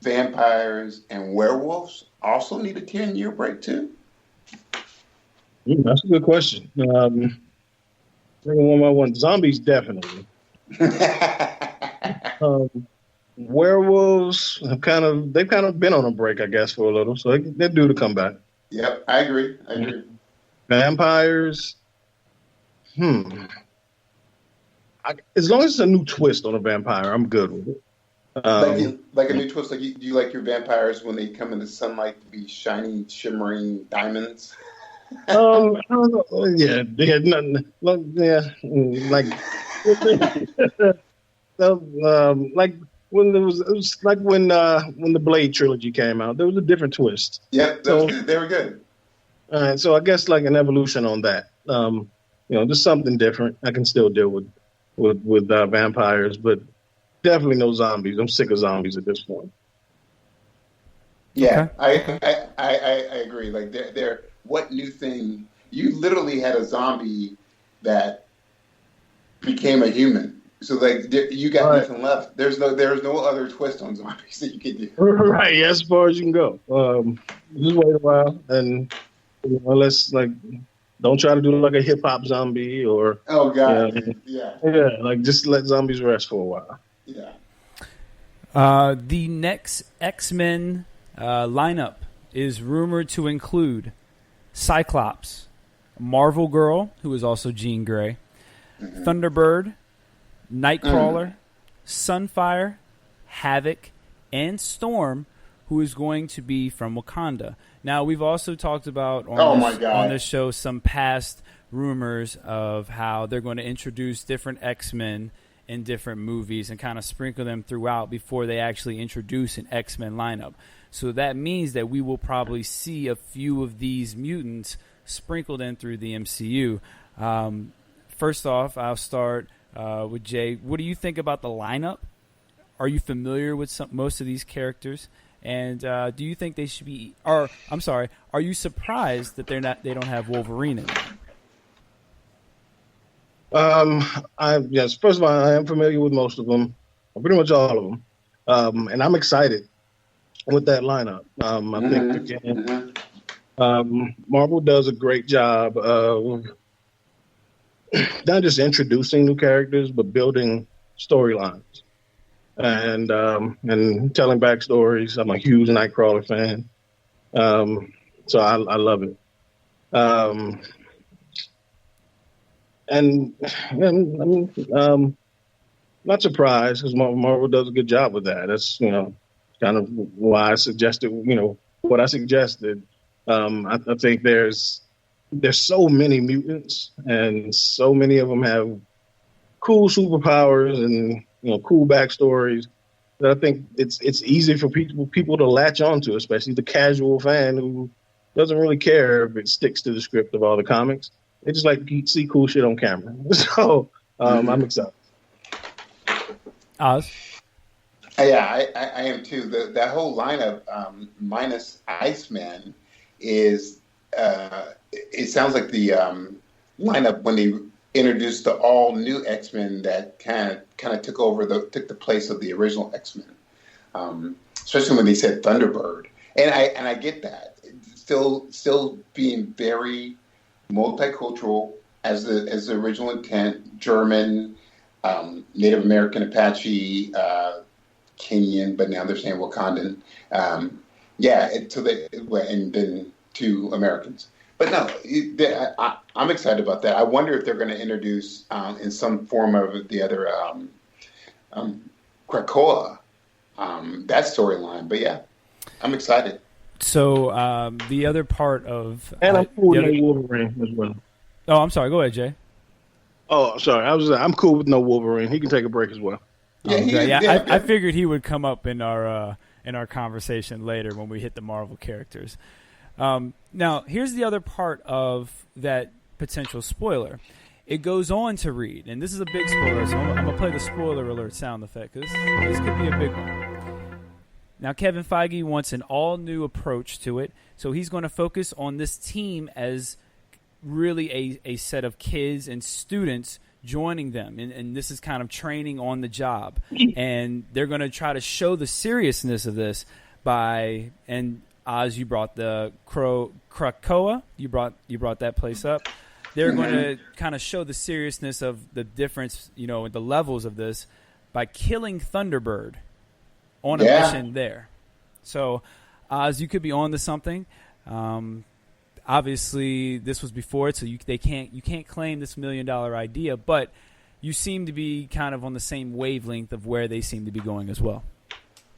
vampires, and werewolves also need a 10-year break too? That's a good question. One by one. Zombies, definitely. Werewolves they've kind of been on a break, I guess, for a little, so they're due to come back. Yep, I agree. Vampires, as long as it's a new twist on a vampire, I'm good with it. Like a new twist. Like, do you like your vampires when they come in the sunlight to be shining, shimmering diamonds? I don't know. Yeah, nothing. Yeah, like like when it was like when the Blade trilogy came out, there was a different twist. Yep, they were good. All right, so I guess like an evolution on that. Just something different. I can still deal with vampires, but definitely no zombies. I'm sick of zombies at this point. Yeah, okay. I agree. Like they're what new thing? You literally had a zombie that became a human. So like you got nothing left. There's no other twist on zombies that you can do. Right, as far as you can go. Just wait a while and let's don't try to do like a hip hop zombie or yeah, like just let zombies rest for a while. Yeah. The next X-Men lineup is rumored to include Cyclops, Marvel Girl, who is also Jean Grey, Thunderbird, Nightcrawler, Sunfire, Havoc, and Storm, who is going to be from Wakanda. Now, we've also talked about on this show some past rumors of how they're going to introduce different X-Men in different movies and kind of sprinkle them throughout before they actually introduce an X-Men lineup. So that means that we will probably see a few of these mutants sprinkled in through the MCU. First off, I'll start with Jay. What do you think about the lineup? Are you familiar with most of these characters? And do you think they should be? Or I'm sorry, are you surprised that they don't have Wolverine in it? Yes. First of all, I am familiar with most of them, pretty much all of them, and I'm excited with that lineup. I think again, Marvel does a great job of not just introducing new characters, but building storylines and telling backstories. I'm a huge Nightcrawler fan, so I love it. And I'm not surprised because Marvel does a good job with that. That's kind of why I suggested what I suggested. I think there's so many mutants and so many of them have cool superpowers and cool backstories that I think it's easy for people to latch onto, especially the casual fan who doesn't really care if it sticks to the script of all the comics. They just like to see cool shit on camera. So I'm excited. Oz? Yeah, I am too. That whole lineup, minus Iceman, is it sounds like the lineup when they introduced the all new X-Men that kind of took the place of the original X-Men. Especially when they said Thunderbird, and I get that. Still being very multicultural as the original intent, German, Native American, Apache, Kenyan, but now they're saying Wakandan. And then two Americans. But no, I'm excited about that. I wonder if they're going to introduce in some form of the other Krakoa, that storyline. But yeah, I'm excited. So the other part of and I'm cool with no Wolverine as well. Oh, I'm sorry. Go ahead, Jay. Oh, sorry. I'm cool with no Wolverine. He can take a break as well. Yeah, I figured he would come up in our conversation later when we hit the Marvel characters. Now, here's the other part of that potential spoiler. It goes on to read, and this is a big spoiler, so I'm going to play the spoiler alert sound effect, because this could be a big one. Now, Kevin Feige wants an all-new approach to it, so he's going to focus on this team as really a set of kids and students joining them, and this is kind of training on the job. And they're going to try to show the seriousness of this by, and Oz, you brought the Krakoa, you brought that place up. They're going to kind of show the seriousness of the difference, the levels of this by killing Thunderbird on a mission there. So, Oz, you could be on to something. Obviously, this was before it, so you can't claim this $1 million idea, but you seem to be kind of on the same wavelength of where they seem to be going as well.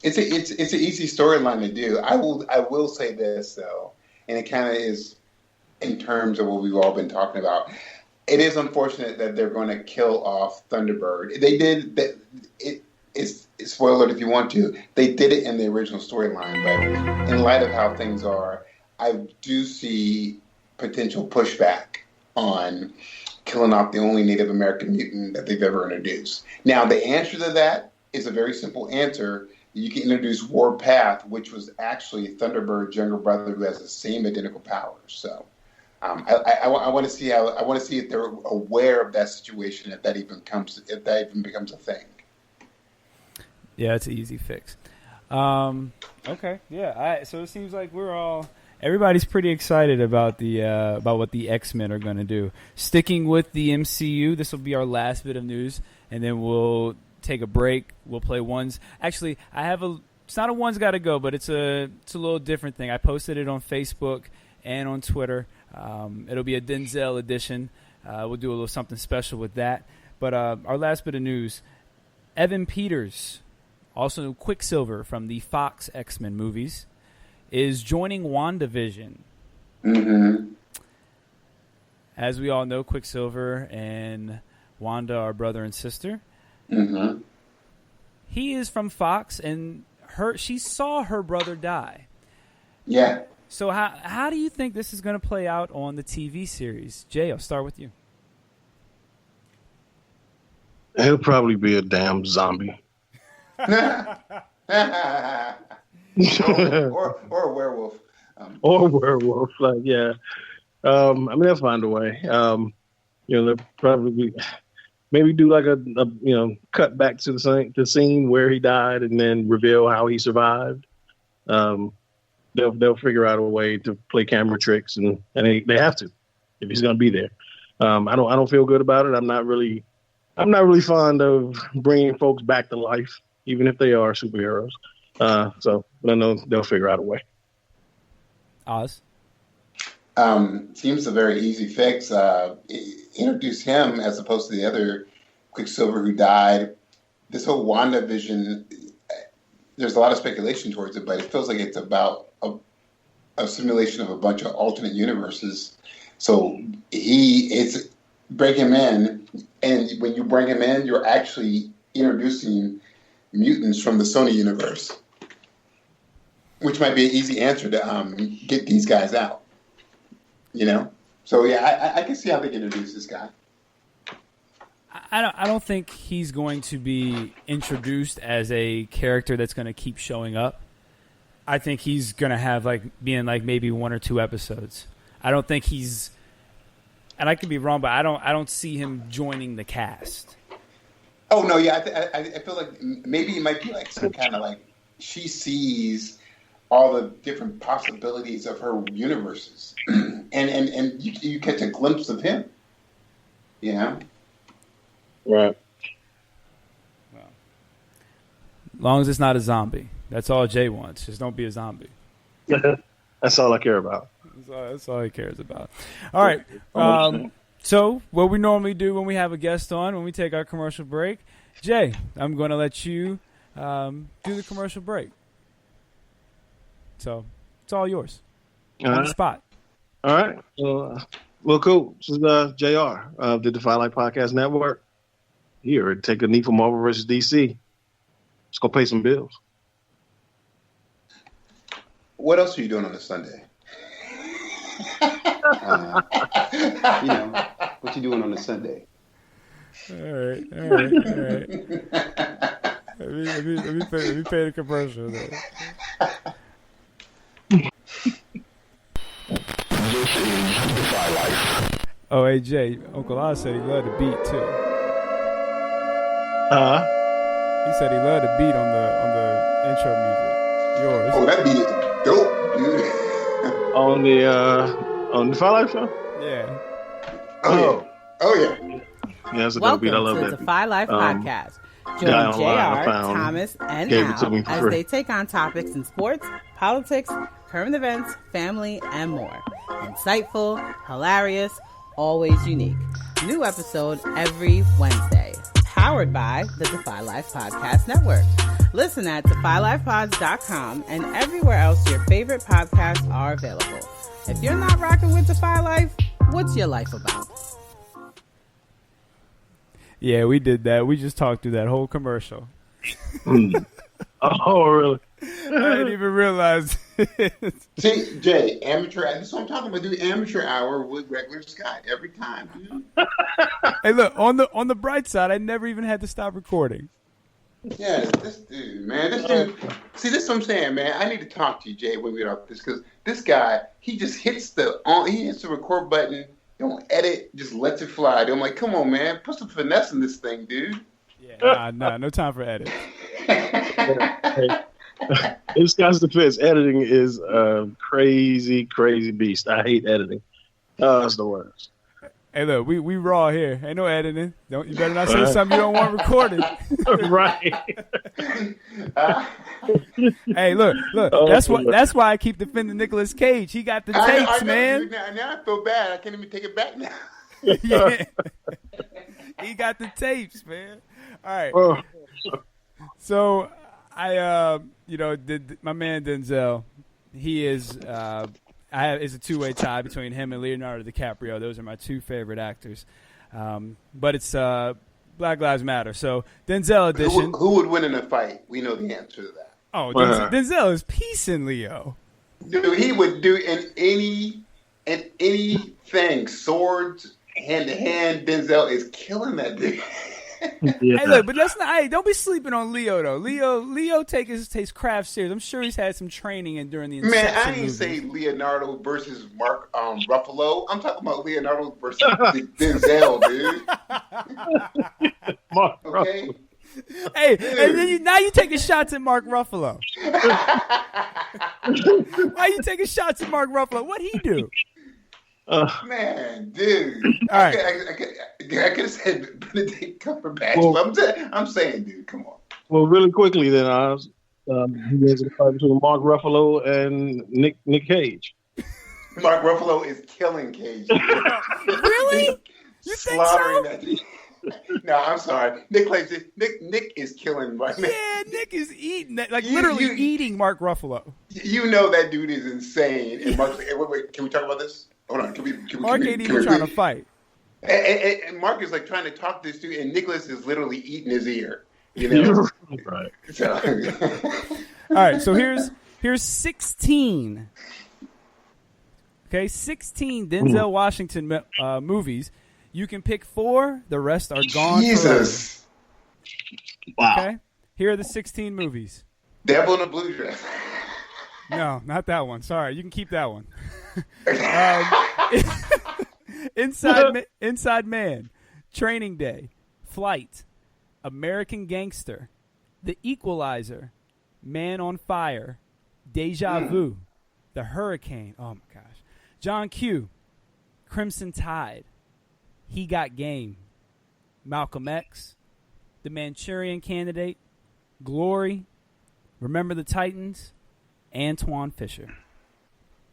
It's an easy storyline to do. I will say this though, and it kind of is in terms of what we've all been talking about. It is unfortunate that they're going to kill off Thunderbird. They did that. It's spoiler if you want to. They did it in the original storyline, but in light of how things are, I do see potential pushback on killing off the only Native American mutant that they've ever introduced. Now, the answer to that is a very simple answer. You can introduce Warpath, which was actually Thunderbird's younger brother who has the same identical powers. So, I want to see if they're aware of that situation, if that even becomes a thing. Yeah, it's an easy fix. Okay, yeah. So it seems like everybody's pretty excited about about what the X-Men are going to do. Sticking with the MCU, this will be our last bit of news, and then we'll take a break. We'll play ones. Actually, I have not a one's got to go, but it's a little different thing. I posted it on Facebook and on Twitter. It'll be a Denzel edition. We'll do a little something special with that. But our last bit of news, Evan Peters, also Quicksilver from the Fox X-Men movies, is joining WandaVision. Mm-hmm. As we all know, Quicksilver and Wanda are brother and sister. Mm-hmm. He is from Fox, and she saw her brother die. Yeah. So how do you think this is going to play out on the TV series? Jay, I'll start with you. He'll probably be a damn zombie. or a werewolf. Or werewolf, like, yeah. I mean, they'll find a way. They'll probably maybe do like a cut back to the scene where he died and then reveal how he survived. They'll figure out a way to play camera tricks, and they have to if he's going to be there. I don't feel good about it. I'm not really fond of bringing folks back to life, even if they are superheroes. So I know they'll figure out a way. Oz? Seems a very easy fix. Introduce him as opposed to the other Quicksilver who died. This whole WandaVision, there's a lot of speculation towards it, but it feels like it's about a simulation of a bunch of alternate universes. So it's bring him in, and when you bring him in, you're actually introducing mutants from the Sony universe, which might be an easy answer to get these guys out. So yeah, I can see how they can introduce this guy. I don't think he's going to be introduced as a character that's going to keep showing up. I think he's going to have being maybe 1 or 2 episodes. I don't think he's, and I could be wrong, but I don't see him joining the cast. Oh no, yeah, I feel like maybe it might be like some kind of she sees all the different possibilities of her universes, and you catch a glimpse of him. Right. Well, as long as it's not a zombie, that's all Jay wants. Just don't be a zombie. That's all I care about. That's all he cares about. All right. So what we normally do when we have a guest on, when we take our commercial break, Jay, I'm going to let you do the commercial break. So it's all yours. On the spot. All right. Well, cool. This is JR of the Defy Life Podcast Network. Here, take a knee for Marvel versus DC. Let's go pay some bills. What else are you doing on a Sunday? What you doing on a Sunday? All right. Let me pay the commercial. This is Defy Life. Oh, hey, Jay, Uncle Oz said he loved the beat, too. He said he loved the beat on the intro music. Yours. Oh, that beat is dope, dude. On the Defy Life show? Yeah. Oh yeah. Yeah, that's a dope beat. I love Welcome to that the Defy Life Podcast. Join guy online I JR, found Thomas, and gave it to me Al for as free. they take on topics in sports, politics, current events, family, and more. Insightful, hilarious, always unique. New episode every Wednesday. Powered by the Defy Life Podcast Network. Listen at DefyLifePods.com and everywhere else your favorite podcasts are available. If you're not rocking with Defy Life, what's your life about? Yeah, we did that. We just talked through that whole commercial. Oh, really? I didn't even realize it. See, Jay, amateur. That's what I'm talking about. Do amateur hour with regular Scott every time, dude. Hey, look, on the bright side, I never even had to stop recording. Yeah, this dude, man. This dude. See, this is what I'm saying, man. I need to talk to you, Jay, when we get off this, because this guy, he just hits the record button, don't edit, just lets it fly. I'm like, come on, man, put some finesse in this thing, dude. Yeah, no time for edit. This guy's defense. Editing is a crazy beast. I hate editing. Oh, it's the worst. Hey, look, we raw here. Ain't no editing. You better not say something you don't want recorded. Right. Hey, look. That's why I keep defending Nicolas Cage. He got the tapes, I know, man. Dude, now I feel bad. I can't even take it back now. Yeah. He got the tapes, man. All right. Oh. So I, my man Denzel, he is. It's a two-way tie between him and Leonardo DiCaprio. Those are my two favorite actors. But it's Black Lives Matter. So Denzel edition. Who would win in a fight? We know the answer to that. Oh, Denzel is piecing Leo. Dude, he would do in anything. Swords, hand to hand. Denzel is killing that dude. Yeah. Hey, look, but let's not. Hey, don't be sleeping on Leo though. Leo takes craft serious. I'm sure he's had some training in during the Inception Man, I ain't movies. say Leonardo versus Mark Ruffalo. I'm talking about Leonardo versus Denzel, dude. Mark Okay. Hey, and then now you taking shots at Mark Ruffalo. Why you taking shots at Mark Ruffalo? What'd he do? Man, dude. All right. I could have said Benedict Cumberbatch, Well, but I'm saying, dude, come on. Well, really quickly then, he was a fight between Mark Ruffalo and Nick Cage. Mark Ruffalo is killing Cage. Really? You think so? That dude. No, I'm sorry. Nick is killing right now. Yeah, Nick is eating that, literally eating Mark Ruffalo. You know that dude is insane. And Mark, wait, can we talk about this? Hold on. Mark ain't even trying to fight. And Mark is trying to talk to this dude, and Nicholas is literally eating his ear. You know, Right. So. All right, so here's 16. Okay, 16 Denzel Washington movies. You can pick 4. The rest are gone. Jesus. Wow. Okay, here are the 16 movies. Devil in a Blue Dress. No, not that one. Sorry, you can keep that one. Inside Man, Training Day, Flight, American Gangster, The Equalizer, Man on Fire, Deja Vu, The Hurricane, oh my gosh, John Q, Crimson Tide, He Got Game, Malcolm X, The Manchurian Candidate, Glory, Remember the Titans, Antoine Fisher.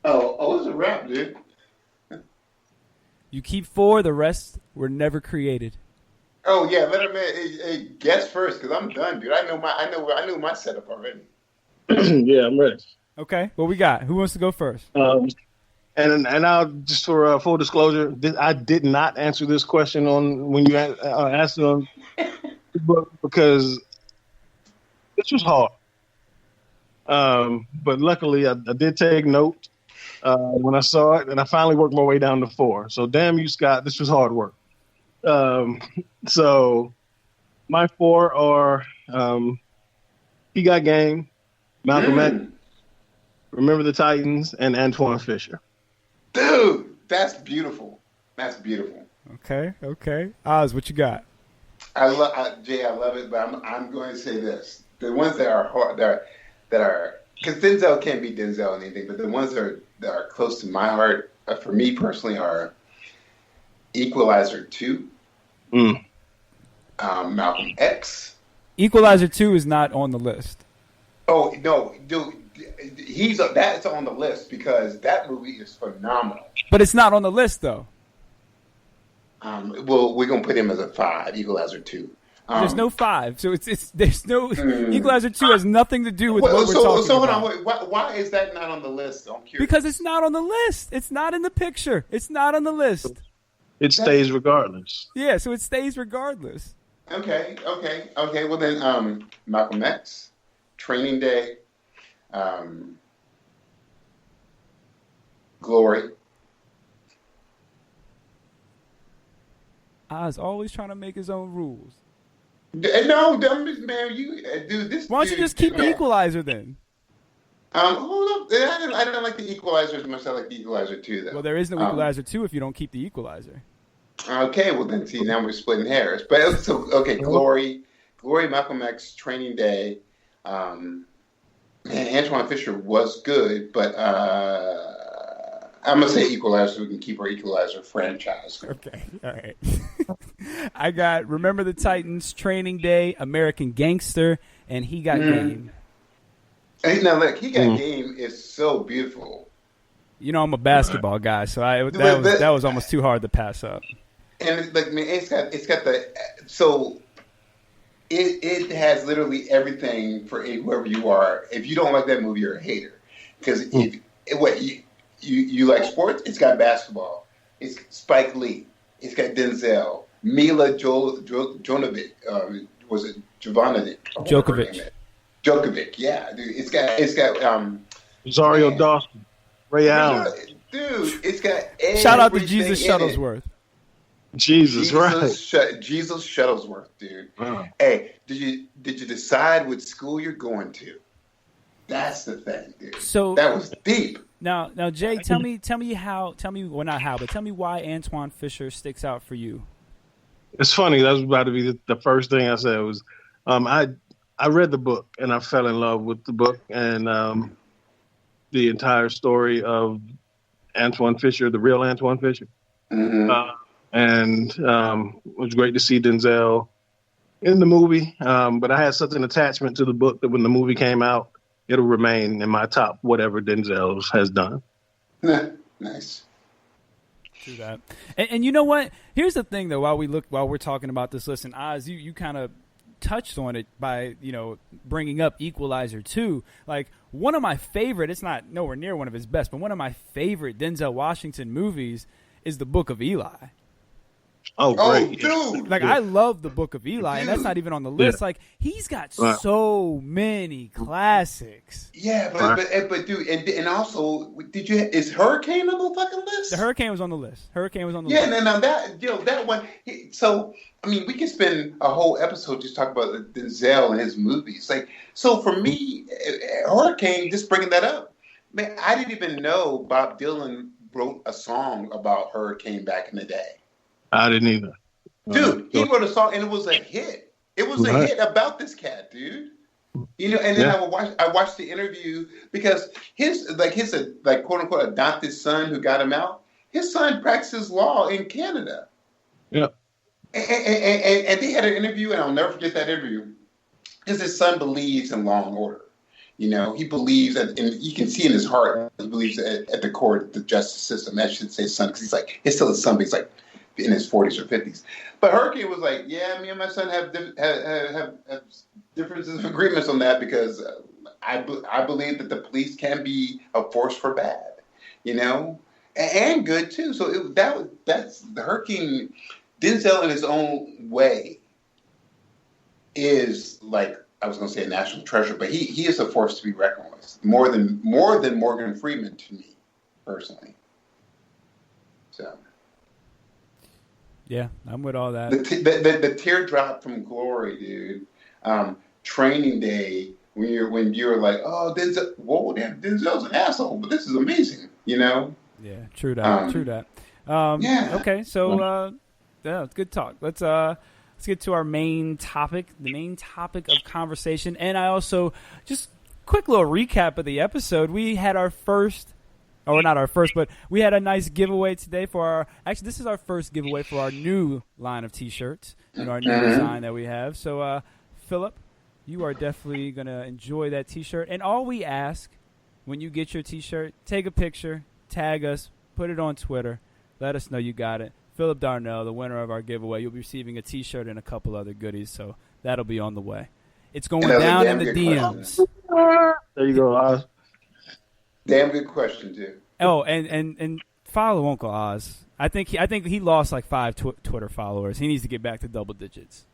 Oh, it's a wrap, dude. You keep 4, the rest were never created. Oh yeah, let him guess first, because I'm done, dude. I know my setup already. Yeah, I'm ready. Okay, what we got? Who wants to go first? And I'll just for full disclosure, I did not answer this question on when you asked it on the book because this was hard. But luckily, I did take note when I saw it, and I finally worked my way down to 4. So damn you, Scott, this was hard work. So my 4 are He Got Game, Malcolm X, Remember the Titans, and Antoine Fisher. Dude, that's beautiful. That's beautiful. Okay. Oz, what you got? Jay, I love it, but I'm going to say this: the ones that are hard, that are because Denzel can't be Denzel in anything, but the ones that are close to my heart, for me personally, are Equalizer 2, Malcolm X. Equalizer 2 is not on the list. Oh no, dude, that's on the list because that movie is phenomenal. But it's not on the list though. Well, we're gonna put him as a 5, Equalizer 2. There's no 5, so there's no Equalizer 2 has nothing to do with what we're talking about. So hold on, why is that not on the list? I'm curious. Because it's not on the list. It's not in the picture. It's not on the list. It stays regardless. Yeah, so it stays regardless. Okay. Well then, Malcolm X, Training Day, Glory. Oz always trying to make his own rules. No, man, dude. Why don't you just keep the Equalizer then? Hold up. I don't like the Equalizer as much as I like the Equalizer 2, though. Well, there is no Equalizer 2 if you don't keep the Equalizer. Okay, well then, see, now we're splitting hairs. But so, okay, Glory, Malcolm X, Training Day. Man, Antoine Fisher was good, but I'm gonna say Equalizer so we can keep our Equalizer franchise. Okay, all right. I got Remember the Titans, Training Day, American Gangster, and He Got Game. Hey, now look, He Got Game is so beautiful. You know, I'm a basketball guy, so that was almost too hard to pass up. And like, man, it's got the so it has literally everything for whoever you are. If you don't like that movie, you're a hater. Because if you like sports, it's got basketball. It's Spike Lee. It's got Denzel, Mila Jovovich. Was it Jovanovic? Djokovic, yeah, dude. It's got Rosario Dawson, Ray Allen. Dude, it's got shout out to Jesus Shuttlesworth. Jesus, right? Jesus Shuttlesworth, dude. Hey, did you decide what school you're going to? That's the thing, dude. So that was deep. Now, Jay, tell me why Antoine Fisher sticks out for you. It's funny. That was about to be the first thing I said was, I read the book and I fell in love with the book and the entire story of Antoine Fisher, the real Antoine Fisher. And it was great to see Denzel in the movie. But I had such an attachment to the book that when the movie came out, it'll remain in my top whatever Denzel has done. Nice. True that. And you know what? Here's the thing, though. While we're talking about this, listen, Oz, you kind of touched on it by bringing up Equalizer 2. Like one of my favorite. It's not nowhere near one of his best, but one of my favorite Denzel Washington movies is The Book of Eli. Oh, great. Dude. Like, I love The Book of Eli, and that's not even on the list. Like, he's got so many classics. Yeah, but dude, and also, is Hurricane on the fucking list? The Hurricane was on the list. Yeah, now that one. So, I mean, we could spend a whole episode just talking about Denzel and his movies. Like, so for me, Hurricane, just bringing that up, man, I didn't even know Bob Dylan wrote a song about Hurricane back in the day. I didn't either. Dude, he wrote a song and it was a hit. It was a hit about this cat, dude. And then I watched the interview because his quote unquote adopted son who got him out, his son practices law in Canada. Yeah. And they had an interview, and I'll never forget that interview. Because his son believes in law and order. He believes that, and you can see in his heart, he believes at the core, the justice system. I should say son, because he's like, it's still his son, but he's like in his 40s or 50s. But Hurricane was like, yeah, me and my son have differences of agreements on that because I believe that the police can be a force for bad, and good too. So that's the Hurricane. Denzel in his own way is like, I was going to say a national treasure, but he is a force to be reckoned with. More than Morgan Freeman to me, personally. So. Yeah, I'm with all that. The teardrop from Glory, dude. Training Day, when you're like, oh, Denzel, whoa, damn, Denzel's an asshole, but this is amazing, Yeah, true that. Yeah. Okay, so it's good talk. Let's get to our main topic, the main topic of conversation, and I also just quick little recap of the episode. We had our first. Or not our first, but we had a nice giveaway today this is our first giveaway for our new line of T-shirts, our new design that we have. So, Philip, you are definitely going to enjoy that T-shirt. And all we ask when you get your T-shirt, take a picture, tag us, put it on Twitter, let us know you got it. Philip Darnell, the winner of our giveaway, you'll be receiving a T-shirt and a couple other goodies, so that'll be on the way. It's going down in the DMs. There you go, Oz. Damn good question, too. Oh, and follow Uncle Oz. I think he lost like 5 Twitter followers. He needs to get back to double digits.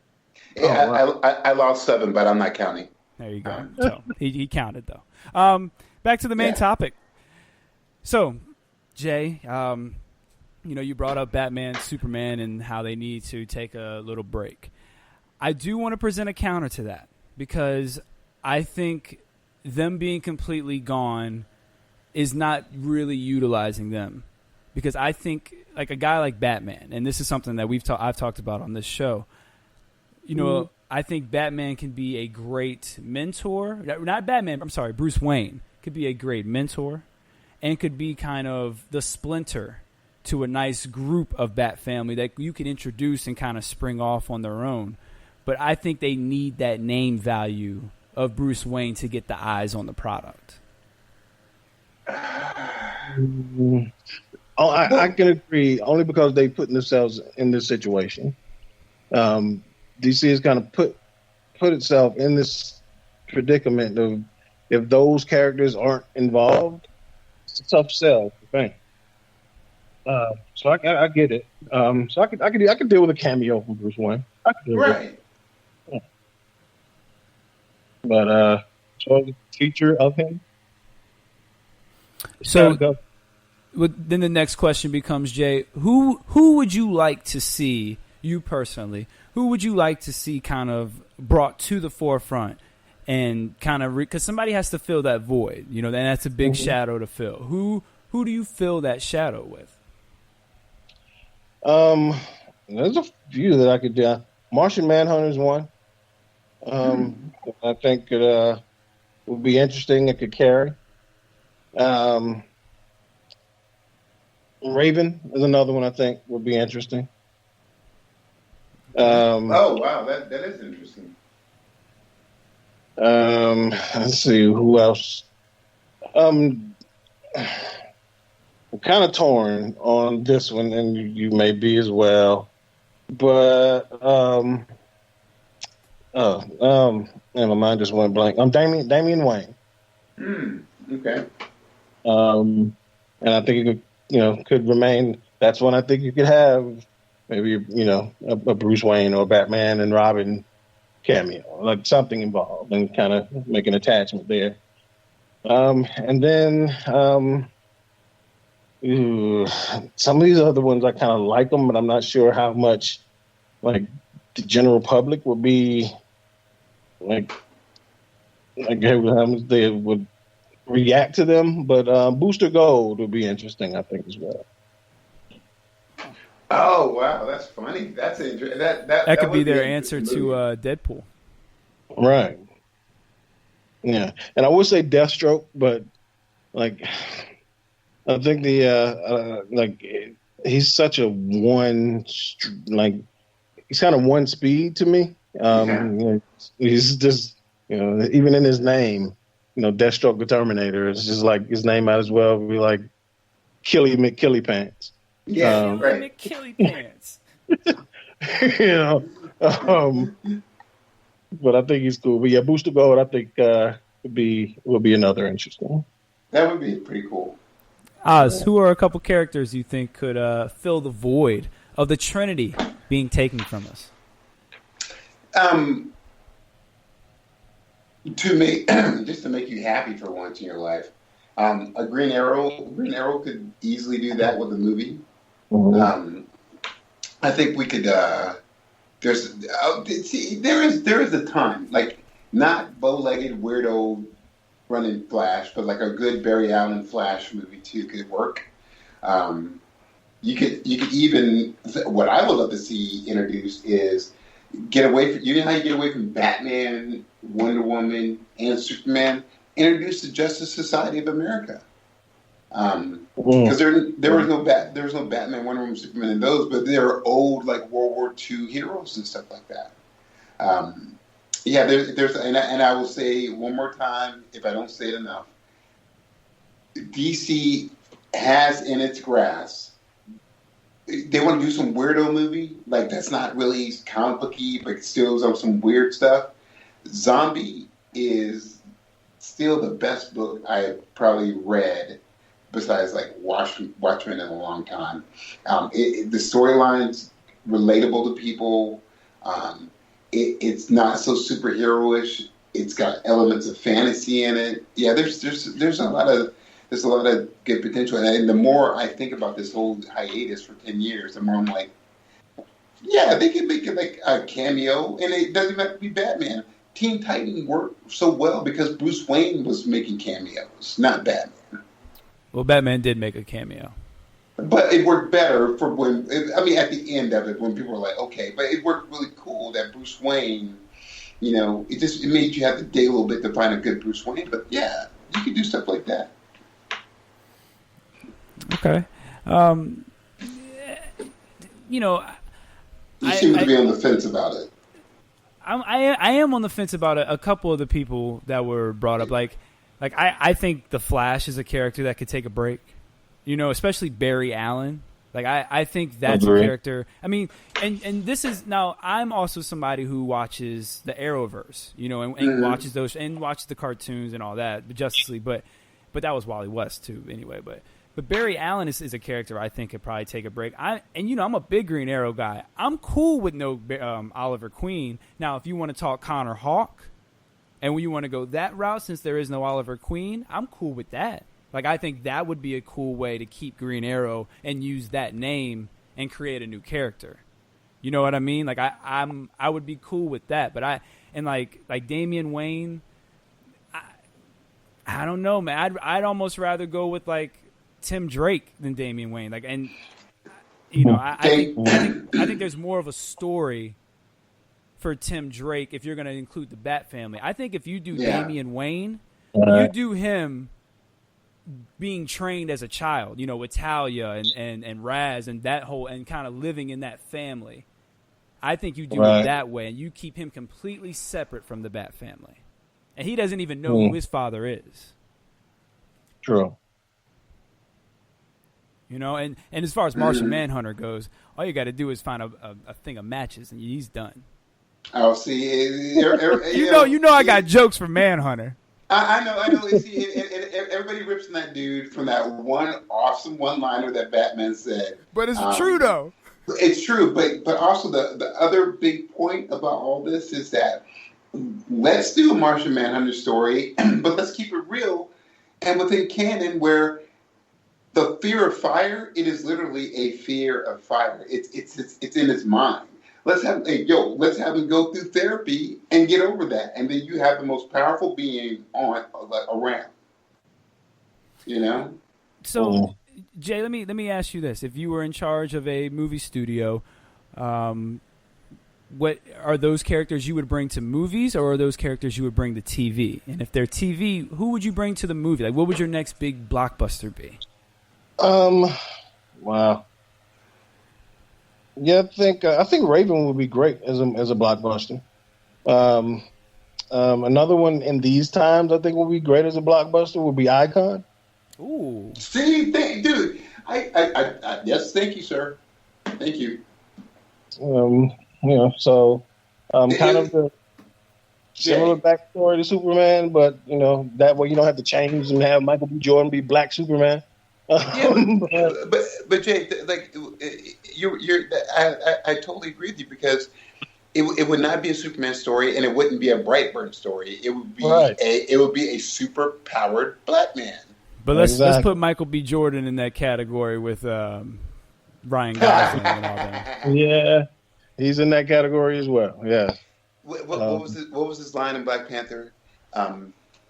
Yeah, I lost 7, but I'm not counting. There you go. So he counted though. Back to the main topic. So, Jay, you brought up Batman, Superman, and how they need to take a little break. I do want to present a counter to that because I think them being completely gone is not really utilizing them, because I think like a guy like Batman, and this is something that I've talked about on this show. I think Batman can be a great mentor. Not Batman. I'm sorry, Bruce Wayne could be a great mentor, and could be kind of the splinter to a nice group of Bat family that you can introduce and kind of spring off on their own. But I think they need that name value of Bruce Wayne to get the eyes on the product. I can agree, only because they put themselves in this situation. DC has kind of put itself in this predicament of, if those characters aren't involved, it's a tough sell for fans. So I get it. So I could deal with a cameo from Bruce Wayne. I could deal with it. Yeah. But so the feature of him. So then the next question becomes, Jay, who would you like to see, you personally, who would you like to see kind of brought to the forefront and kind of, because somebody has to fill that void, you know, and that's a big shadow to fill. Who do you fill that shadow with? There's a few that I could do. Martian Manhunter's one. I think it would be interesting. It could carry. Raven is another one I think would be interesting. Oh wow, that is interesting. Let's see who else. I'm kind of torn on this one, and you may be as well. But man, my mind just went blank. I'm Damian Wayne. Okay. And I think it could remain. That's one I think you could have. Maybe a Bruce Wayne or a Batman and Robin cameo, like something involved, and kind of make an attachment there. And then some of these other ones I kind of like them, but I'm not sure how much like the general public would be like how much they would react to them. But Booster Gold would be interesting, I think, as well. Oh wow, that's funny. That's interesting. That could be their answer to Deadpool. Right. Yeah, and I would say Deathstroke, but like I think he's such a he's kind of one speed to me. He's just even in his name, Deathstroke the Terminator. It's just like his name might as well be like Killy McKilly Pants. Yeah, right. McKilly Pants. But I think he's cool. But yeah, Booster Gold, I think would be another interesting. That would be pretty cool. Oz, who are a couple characters you think could fill the void of the Trinity being taken from us? To make just to make you happy for once in your life, a Green Arrow. Green Arrow could easily do that with a movie. I think we could. There is a ton, like not bow-legged weirdo running Flash, but like a good Barry Allen Flash movie too could work. You could even, what I would love to see introduced is get away from, how you get away from Batman, Wonder Woman, and Superman. Introduce the Justice Society of America. Because there was no Batman, Wonder Woman, Superman, and those, but they were old like World War II heroes and stuff like that. There's and I will say one more time, if I don't say it enough, DC has in its grasp. They want to do some weirdo movie, like that's not really comic booky, but still on some weird stuff. Zombie is still the best book I have probably read, besides like Watchmen in a long time. The storyline's relatable to people. It's not so superhero-ish. It's got elements of fantasy in it. Yeah, there's a lot of good potential. And the more I think about this whole hiatus for 10 years, the more I'm like, yeah, they could make it like a cameo, and it doesn't have to be Batman. Teen Titan worked so well because Bruce Wayne was making cameos, not Batman. Well, Batman did make a cameo. But it worked better for at the end of it, when people were like, okay. But it worked really cool that Bruce Wayne, it made you have to dig a little bit to find a good Bruce Wayne. But yeah, you could do stuff like that. Okay. You seem to be on the fence about it. I am on the fence about a couple of the people that were brought up. Like I think the Flash is a character that could take a break. Especially Barry Allen. Like I think that's a character. I mean, and this is now. I'm also somebody who watches the Arrowverse, and watches those and watches the cartoons and all that, the Justice League. But that was Wally West too, anyway. But Barry Allen is a character I think could probably take a break. I'm a big Green Arrow guy. I'm cool with no Oliver Queen. Now, if you want to talk Connor Hawke, and when you want to go that route, since there is no Oliver Queen, I'm cool with that. Like, I think that would be a cool way to keep Green Arrow and use that name and create a new character. You know what I mean? Like, I would be cool with that. But like Damian Wayne, I don't know, man. I'd almost rather go with like Tim Drake than Damian Wayne. Like, and I think there's more of a story for Tim Drake if you're going to include the Bat family. I think if you do Damian Wayne, you do him being trained as a child, with Talia and Raz and that whole, and kind of living in that family. I think you do it that way, and you keep him completely separate from the Bat family. And he doesn't even know who his father is. True. And as far as Martian Manhunter goes, all you got to do is find a thing of matches, and he's done. Oh, see, I got jokes for Manhunter. I know. See, and everybody rips on that dude from that one awesome one-liner that Batman said. But it's true, though. It's true, but also the other big point about all this is that let's do a Martian Manhunter story, but let's keep it real and within canon where the fear of fire, it is literally a fear of fire. It's in his mind. Let's have him go through therapy and get over that, and then you have the most powerful being around. So, Jay, let me ask you this: if you were in charge of a movie studio, what are those characters you would bring to movies, or are those characters you would bring to TV? And if they're TV, who would you bring to the movie? Like, what would your next big blockbuster be? Wow. Yeah, I think Raven would be great as a blockbuster. Another one in these times I think would be great as a blockbuster would be Icon. Ooh. See, dude, I yes, thank you, sir. Thank you. Kind of the similar backstory to Superman, but that way you don't have to change and have Michael B. Jordan be Black Superman. But Jay, like I totally agree with you because it would not be a Superman story and it wouldn't be a Brightburn story. It would be a super powered black man. But let's put Michael B. Jordan in that category with Ryan Gosling and all that. Yeah, he's in that category as well. Yeah. What was his line in Black Panther?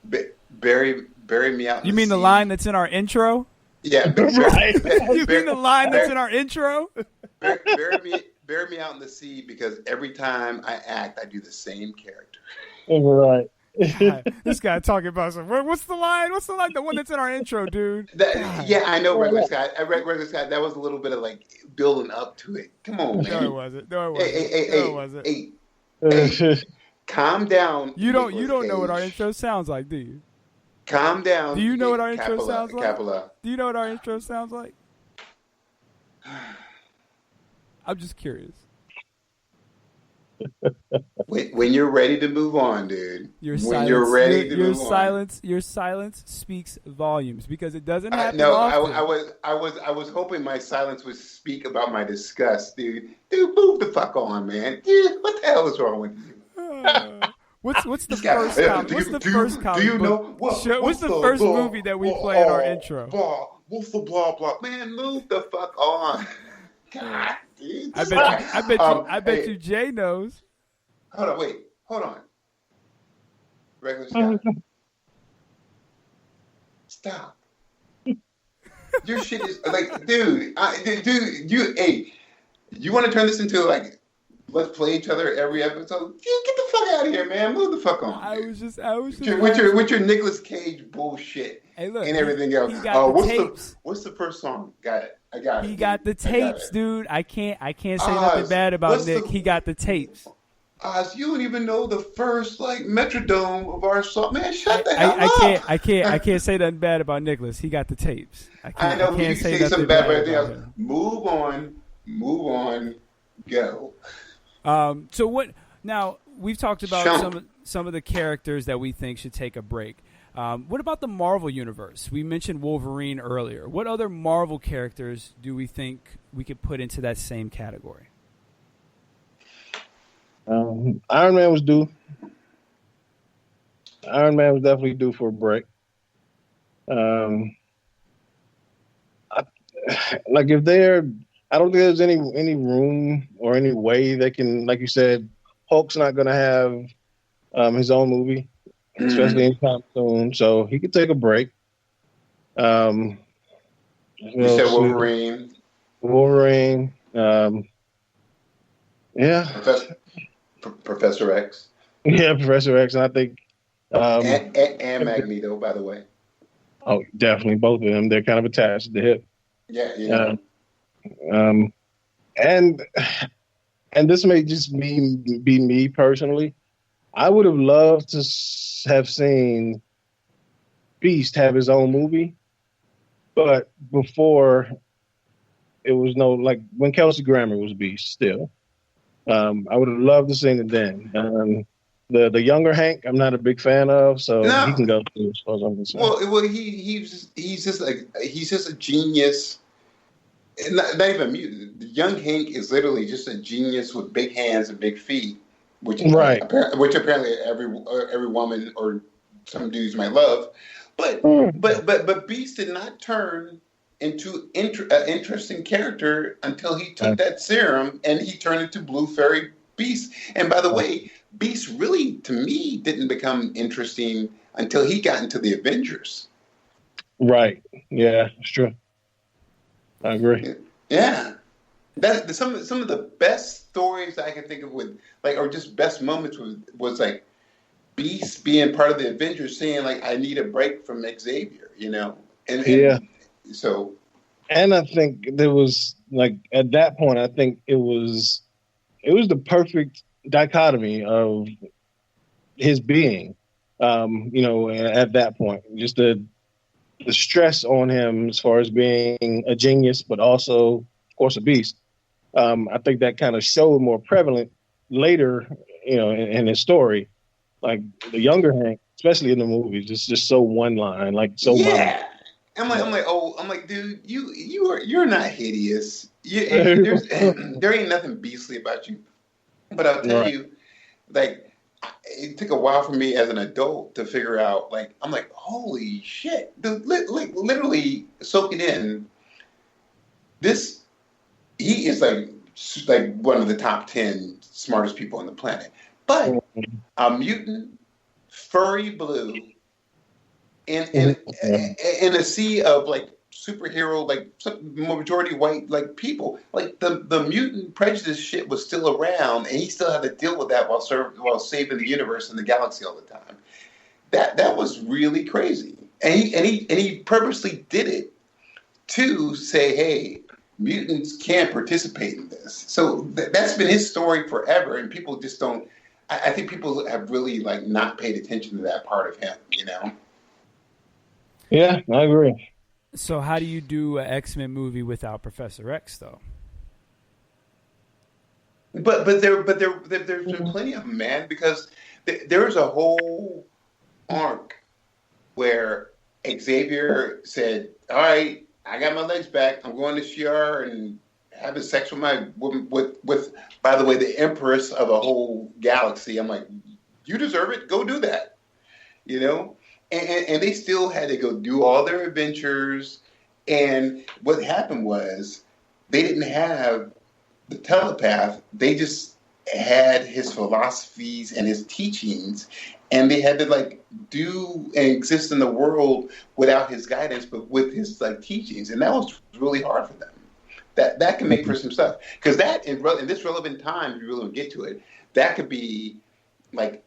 Bury me out. You mean the line that's in our intro? Yeah, you mean the line that's in our intro? Bury me out in the sea because every time I act, I do the same character. Right. God, this guy talking about what's the line? What's the line? The one that's in our intro, dude. I know, regular Scott. That was a little bit of like building up to it. Come on, man. No, it wasn't. Hey, calm down. You don't know what our intro sounds like, do you? Calm down. Do you know what our intro sounds like? Capella. Do you know what our intro sounds like? I'm just curious. When you're ready to move on, dude. Your silence speaks volumes because it doesn't happen no, often. I was hoping my silence would speak about my disgust, dude. Dude, move the fuck on, man. Dude, what the hell is wrong with you? What's the first comic? What's the first comic? Do you know what's the first movie that we play in our intro? What's the blah blah? Man, move the fuck on. God, dude. I bet you Jay knows. Hold on. Regular Scott. Stop. Your shit is like, dude. You want to turn this into like let's play each other every episode. Get the fuck out of here, man. Move the fuck on. I was just with your Nicolas Cage bullshit and everything else. He got the tapes. What's the first song? Got it. I got it. He got the tapes, dude. I can't say nothing bad about Nick. He got the tapes. You don't even know the first Metrodome of our song, man. Shut the hell up. I can't say nothing bad about Nicholas. He got the tapes. I know you can say something bad about anything else. Move on, go. So what? Now we've talked about some of the characters that we think should take a break. What about the Marvel universe? We mentioned Wolverine earlier. What other Marvel characters do we think we could put into that same category? Iron Man was due. Iron Man was definitely due for a break. I don't think there's any room or any way they can, like you said, Hulk's not going to have his own movie, especially anytime soon. So he could take a break. You said Wolverine. Wolverine. Yeah. Professor X. Yeah, Professor X. And I think. And Magneto, by the way. Oh, definitely. Both of them. They're kind of attached at the hip. Yeah. And this may just be me personally. I would have loved to have seen Beast have his own movie, but before it was when Kelsey Grammer was Beast still. I would have loved to seen it then. The younger Hank, I'm not a big fan of, so he can go through as far as I'm concerned. Well, he's just a genius. Not even a mutant. The young Hank is literally just a genius with big hands and big feet, which apparently every woman or some dudes might love. But Beast did not turn into an interesting character until he took that serum and he turned into Blue Fairy Beast. And by the way, Beast really, to me, didn't become interesting until he got into the Avengers. Right. Yeah, it's true. I agree. Yeah, that some of the best stories I can think of or just best moments was Beast being part of the Avengers, saying I need a break from Xavier, So, and I think there was at that point, I think it was the perfect dichotomy of his being, at that point, just the stress on him as far as being a genius, but also, of course, a beast. I think that kind of showed more prevalent later, in his story. Like the younger Hank, especially in the movies, it's just so one line, Yeah. I'm like, dude, you're not hideous. There ain't nothing beastly about you. But I'll tell you, it took a while for me as an adult to figure out, I'm like, holy shit. Literally soak it in. He is like one of the top 10 smartest people on the planet. But a mutant, furry blue, in a sea of superhero, majority white people. The mutant prejudice shit was still around, and he still had to deal with that while saving the universe and the galaxy all the time. That was really crazy, and he purposely did it to say, hey, mutants can't participate in this. So that's been his story forever, and people just don't. I think people have really not paid attention to that part of him, Yeah, I agree. So how do you do an X-Men movie without Professor X, though? But there's plenty of them, man, because there's a whole arc where Xavier said, all right, I got my legs back. I'm going to Shi'ar and having sex with by the way, the Empress of a whole galaxy. I'm like, you deserve it. Go do that. And they still had to go do all their adventures. And what happened was they didn't have the telepath. They just had his philosophies and his teachings. And they had to do and exist in the world without his guidance, but with his teachings. And that was really hard for them. That can make for some stuff, because that in this relevant time, if you really want to get to it, that could be like,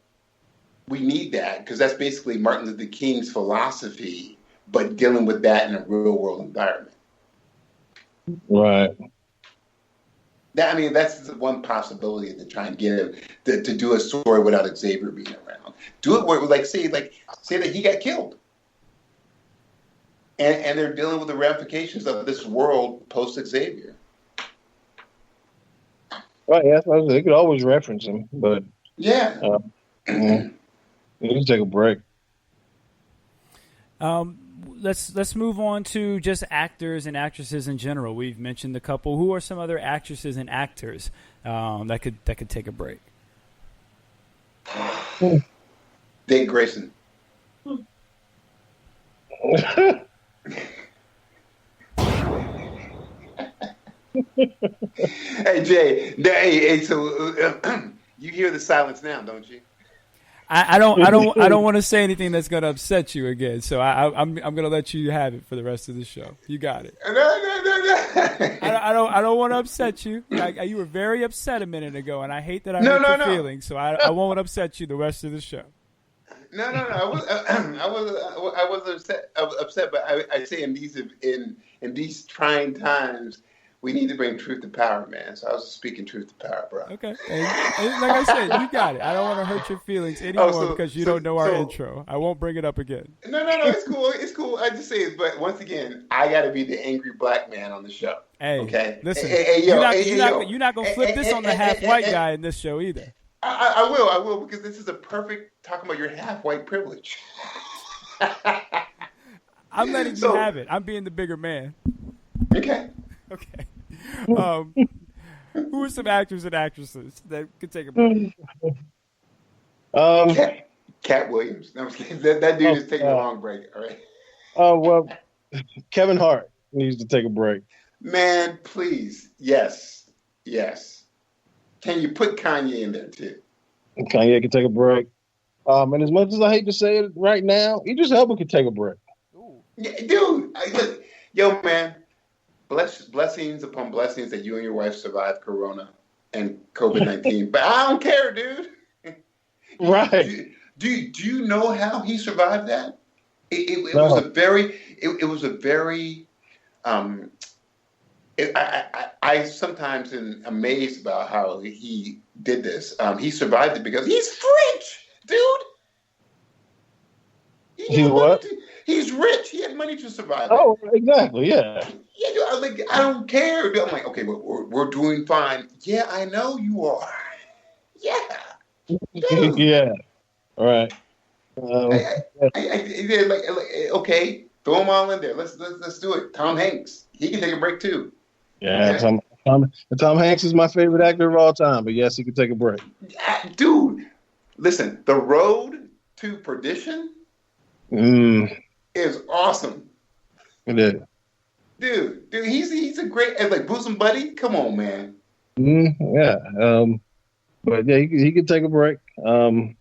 we need that, because that's basically Martin Luther King's philosophy, but dealing with that in a real world environment. Right. That's one possibility to try and get him to do a story without Xavier being around. Do it where, say that he got killed, and they're dealing with the ramifications of this world post Xavier. Right. Yeah, they could always reference him, but yeah, you can take a break. Let's move on to just actors and actresses in general. We've mentioned a couple. Who are some other actresses and actors that could take a break? Dick Grayson. Hey Jay, so you hear the silence now, don't you? I don't want to say anything that's going to upset you again. So I'm going to let you have it for the rest of the show. You got it. No. I don't want to upset you. You were very upset a minute ago, and I hate that I hurt your feelings. So I won't upset you the rest of the show. No. I was upset, but I say in these trying times, we need to bring truth to power, man. So I was speaking truth to power, bro. Okay. And like I said, you got it. I don't want to hurt your feelings anymore because you don't know our intro. I won't bring it up again. No. It's cool. It's cool. I just say it, but once again, I got to be the angry black man on the show. Hey, okay. Listen, you're not gonna flip this on the half white guy in this show either. I will, because this is a perfect talking about your half white privilege. I'm letting you have it. I'm being the bigger man. Okay. Who are some actors and actresses that could take a break? Cat Williams. No, I'm kidding. That dude is taking a long break. All right. Well, Kevin Hart needs to take a break. Man, please. Yes. Can you put Kanye in there too? Kanye can take a break. And as much as I hate to say it right now, Idris Elba could take a break. Yeah, dude. Yo, man. Blessings upon blessings that you and your wife survived Corona and COVID-19. But I don't care, dude. Right. Do you know how he survived that? It was a very I sometimes am amazed about how he did this. He survived it because he's rich, dude. He's what? He's rich. He had money to survive. Oh, exactly. Yeah. Yeah, dude, I don't care. Dude. I'm like, okay, but we're doing fine. Yeah, I know you are. Yeah. Dude. Yeah. All right. Okay, throw them all in there. Let's do it. Tom Hanks, he can take a break too. Yeah, okay. Tom Hanks is my favorite actor of all time, but yes, he could take a break. Dude, listen, The Road to Perdition is awesome. It is. Dude, he's a great, like, bosom buddy. Come on, man. Yeah. But yeah, he could take a break. The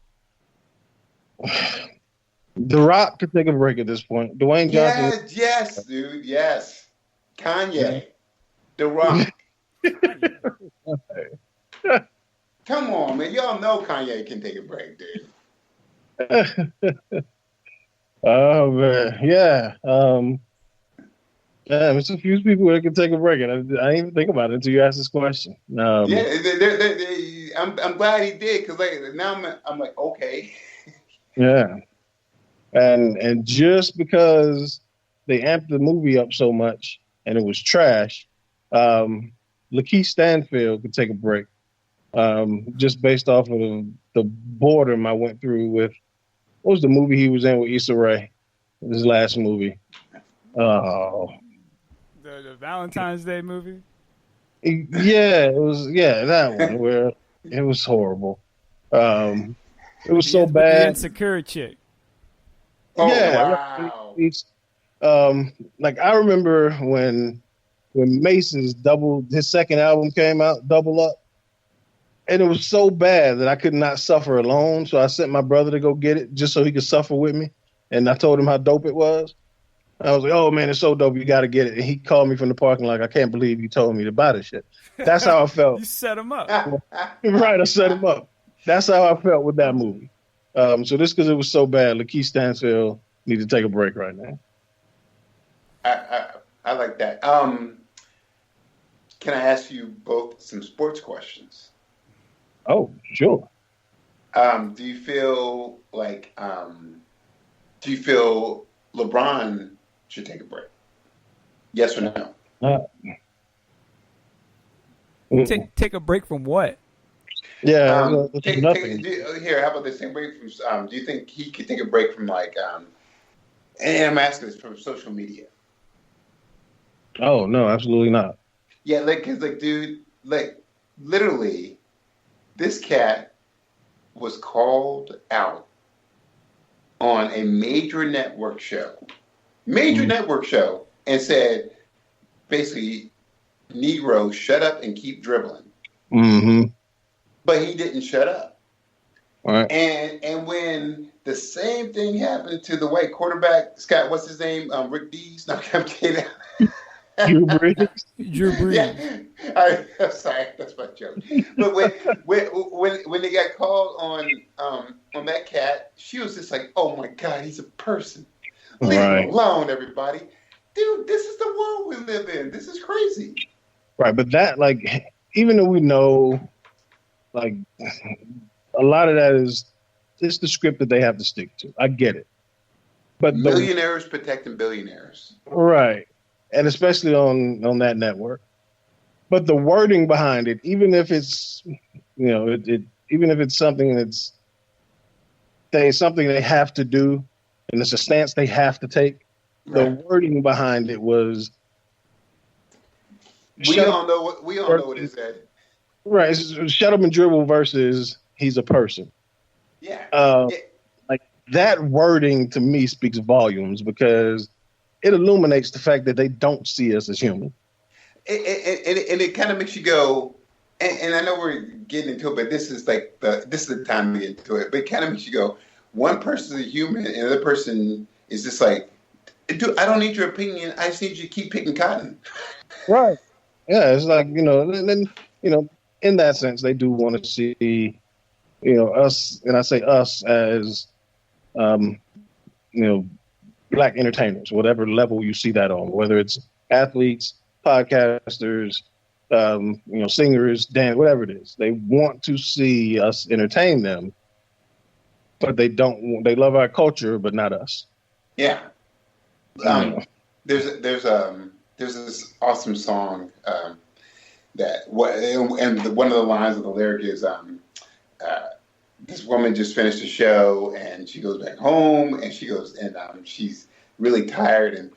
Rock could take a break at this point. Dwayne Johnson. Yes, dude. Yes. Kanye. The Rock. Come on, man. Y'all know Kanye can take a break, dude. Oh man, yeah. There's a few people that can take a break, and I didn't even think about it until you asked this question. I'm glad he did, because now I'm like, okay. Yeah, and just because they amped the movie up so much and it was trash, Lakeith Stanfield could take a break, just based off of the boredom I went through with. What was the movie he was in with Issa Rae? His last movie. Oh. The Valentine's Day movie? Yeah, it was. Yeah, that one where it was horrible. It was so bad. The insecure chick. Oh, yeah. Wow. Like I remember when Mason's his second album came out, Double Up. And it was so bad that I could not suffer alone. So I sent my brother to go get it just so he could suffer with me. And I told him how dope it was. I was like, oh man, it's so dope. You got to get it. And he called me from the parking lot. I can't believe you told me to buy this shit. That's how I felt. You set him up. Right, I set him up. That's how I felt with that movie. So this because it was so bad, Lakeith Stanfield need to take a break right now. I like that. Can I ask you both some sports questions? Oh, sure. Do you feel like LeBron should take a break? Yes or no? Take a break from what? Yeah, nothing. Here, how about this? Take a break from. Do you think he could take a break from and I'm asking this from social media? Oh no, absolutely not. Yeah, dude, literally, this cat was called out on a major network show, and said, basically, Negro, shut up and keep dribbling. Mm-hmm. But he didn't shut up. All right. And when the same thing happened to the white quarterback, Scott, what's his name? Rick Dees? No, I'm kidding. Drew Brees. Yeah, I'm sorry, that's my joke. But when they got called on that cat, she was just like, "Oh my God, he's a person. Leave him alone, everybody." Dude, this is the world we live in. This is crazy. Right, but that even though we know, a lot of that is just the script that they have to stick to. I get it, but millionaires protecting billionaires. Right. And especially on that network. But the wording behind it, even if it's, even if it's something something they have to do, and it's a stance they have to take, the wording behind it was. We all know what it said. Right. It's shut up and dribble versus he's a person. Yeah. That wording to me speaks volumes because it illuminates the fact that they don't see us as human. And it kind of makes you go, and I know we're getting into it, but this is the time to get into it. But it kind of makes you go, one person is a human, and the other person is just like, dude, I don't need your opinion. I just need you to keep picking cotton. Right. Yeah, it's in that sense, they do want to see, us, and I say us as, Black entertainers, whatever level you see that on, whether it's athletes, podcasters, singers, dance, whatever it is. They want to see us entertain them, but they love our culture, but not us. Yeah. There's this awesome song and one of the lines of the lyric is this woman just finished a show and she goes back home and she goes and she's really tired and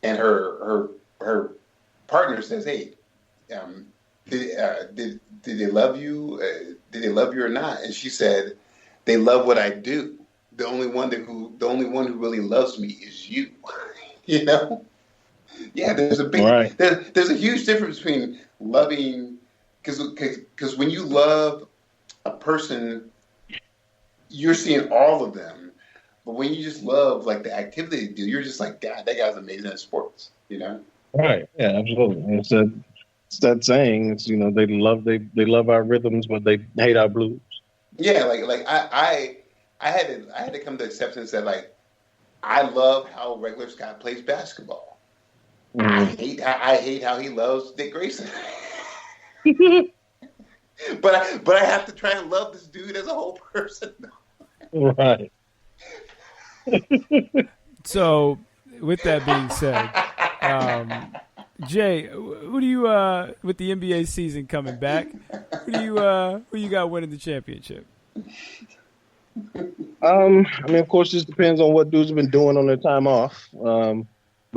her partner says, "Hey, did they love you? Did they love you or not?" And she said, "They love what I do. The only one who really loves me is you." Yeah, there's a big there's a huge difference between loving because when you love a person, you're seeing all of them. But when you just love the activity they do, you're just like, God, that guy's amazing at sports, Right. Yeah, absolutely. It's that saying. It's they love our rhythms, but they hate our blues. Yeah, I had to come to acceptance that I love how regular Scott plays basketball. Mm-hmm. I hate how he loves Dick Grayson. But I have to try and love this dude as a whole person. Right. So, with that being said, Jay, who do you with the NBA season coming back? Who you got winning the championship? Of course, this depends on what dudes have been doing on their time off. But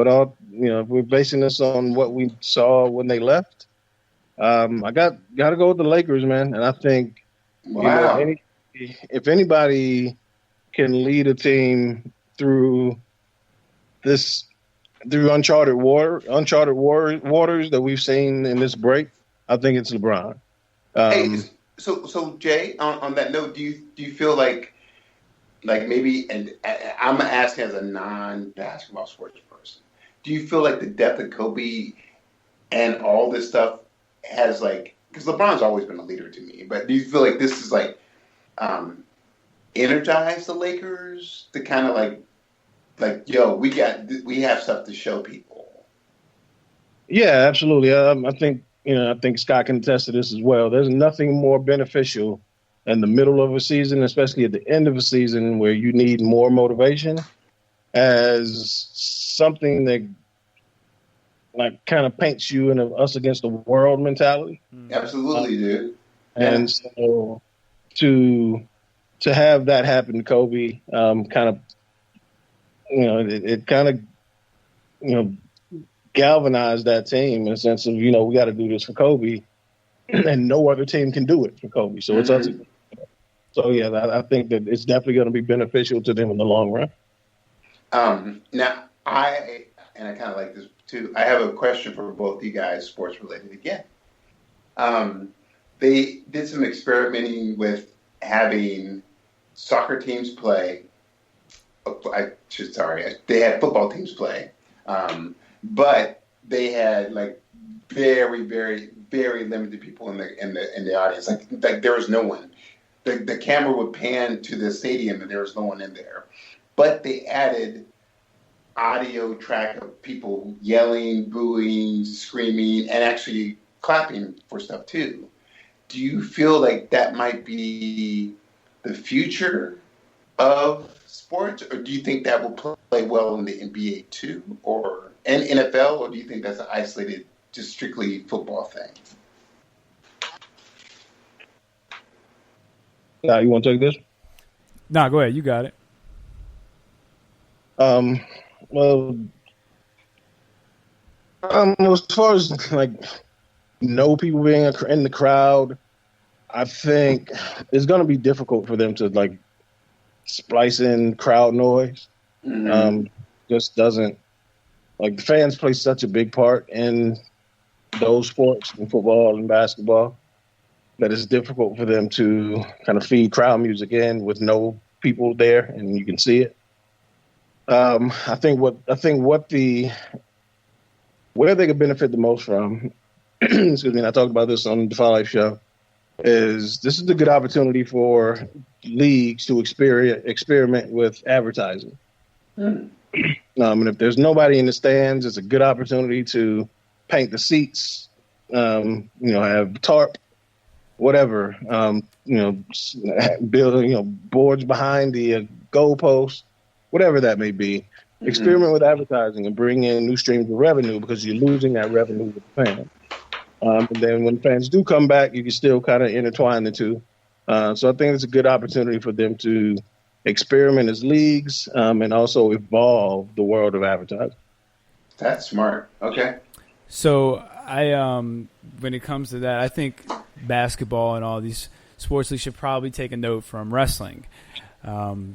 if we're basing this on what we saw when they left, I got to go with the Lakers, man. And I think, if anybody can lead a team through uncharted waters that we've seen in this break, I think it's LeBron. Hey, so Jay, on that note, do you feel like like maybe, and I'm asking as a non-basketball sports person, do you feel like the death of Kobe and all this stuff has like, because LeBron's always been a leader to me, but do you feel like this is like energized the Lakers to kind of like yo, we have stuff to show people? Yeah, absolutely. I think Scott can attest to this as well. There's nothing more beneficial in the middle of a season, especially at the end of a season where you need more motivation, as something that like kind of paints you in a us against the world mentality. Absolutely, dude. And so to have that happen to Kobe, kind of, it kind of, galvanized that team in a sense of, we got to do this for Kobe, and no other team can do it for Kobe. So it's us. So yeah, I think that it's definitely going to be beneficial to them in the long run. Now I kind of like this too. I have a question for both you guys, sports related again. They did some experimenting with having soccer teams play. They had football teams play, but they had like very, very, very limited people in the audience. Like there was no one. The camera would pan to the stadium and there was no one in there. But they added audio track of people yelling, booing, screaming, and actually clapping for stuff too. Do you feel like that might be the future of sports, or do you think that will play well in the NBA too, and NFL, or do you think that's an isolated, just strictly football thing? You want to take this? Nah, go ahead. You got it. Well, as far as like no people being in the crowd, I think it's going to be difficult for them to like splice in crowd noise. Just doesn't, like, the fans play such a big part in those sports, in football and basketball, that it's difficult for them to kind of feed crowd music in with no people there and you can see it. I think where they could benefit the most from, excuse me, and I talked about this on the Defy Life show, is this is a good opportunity for leagues to experiment with advertising. And if there's nobody in the stands, it's a good opportunity to paint the seats, have tarp, whatever, build, boards behind the goalposts, whatever that may be. Experiment with advertising and bring in new streams of revenue, because you're losing that revenue with the fans. And then when fans do come back, you can still kind of intertwine the two. So I think it's a good opportunity for them to experiment as leagues, and also evolve the world of advertising. That's smart. Okay. So when it comes to that, I think basketball and all these sports leagues should probably take a note from wrestling.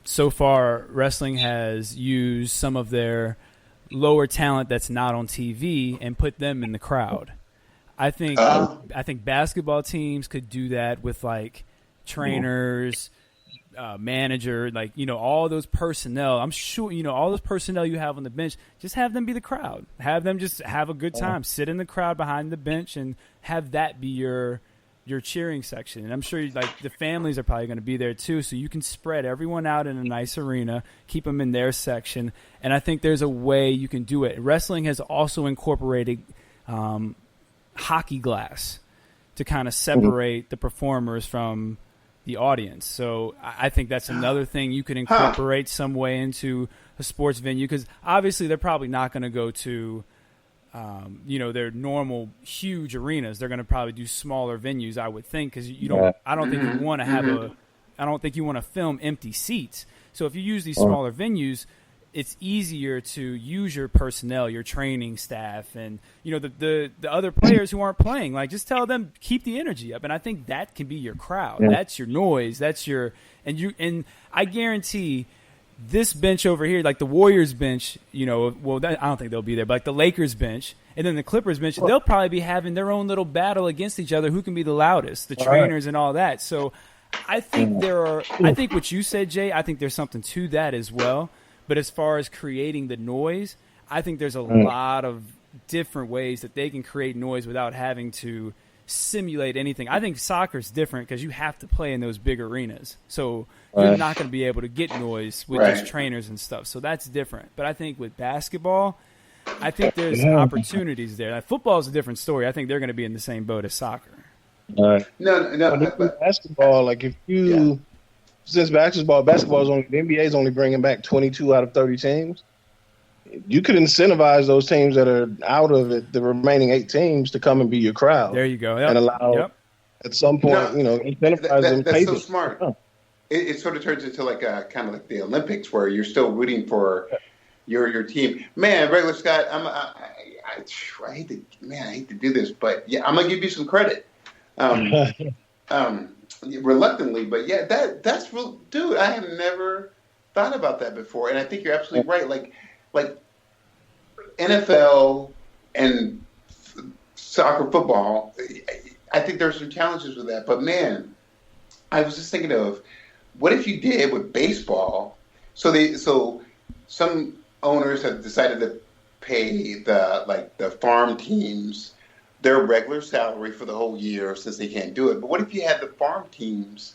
So far, wrestling has used some of their lower talent that's not on TV and put them in the crowd. I think basketball teams could do that with like trainers, manager, like, all those personnel. I'm sure, all those personnel you have on the bench, just have them be the crowd. Have them just have a good time. Sit in the crowd behind the bench and have that be your cheering section. And I'm sure like the families are probably going to be there too, so you can spread everyone out in a nice arena, keep them in their section. And I think there's a way you can do it. Wrestling has also incorporated hockey glass to kind of separate the performers from the audience. So I think that's another thing you could incorporate some way into a sports venue, because obviously they're probably not going to go to their normal huge arenas. They're going to probably do smaller venues, I would think, because I don't think you want to film empty seats. So if you use these smaller venues, it's easier to use your personnel, your training staff, and the other players who aren't playing. Like, just tell them, keep the energy up, and I think that can be your crowd. Yeah. That's your noise. That's your and I guarantee this bench over here, like the Warriors bench, I don't think they'll be there, but like the Lakers bench and then the Clippers bench, they'll probably be having their own little battle against each other, who can be the loudest, the trainers and all that. So I think I think what you said, Jay, I think there's something to that as well. But as far as creating the noise, I think there's a lot of different ways that they can create noise without having to simulate anything. I think soccer's different because you have to play in those big arenas. So you're not going to be able to get noise with these trainers and stuff. So that's different. But I think with basketball, I think there's opportunities there. Like, football is a different story. I think they're going to be in the same boat as soccer. No. But basketball, like if you since basketball is only the NBA is only bringing back 22 out of 30 teams. You could incentivize those teams that are out of it, the remaining 8 teams, to come and be your crowd. There you go. And allow at some point, incentivize them. That's so smart. It sort of turns into like kind of like the Olympics, where you're still rooting for your team. Man, regular Scott, I hate to do this, but yeah, I'm gonna give you some credit. Reluctantly, but yeah, that's real, dude. I have never thought about that before, and I think you're absolutely right. Like NFL and soccer, football, I think there's some challenges with that. But man, I was just thinking of what if you did with baseball. So some owners have decided to pay the farm teams their regular salary for the whole year since they can't do it. But what if you had the farm teams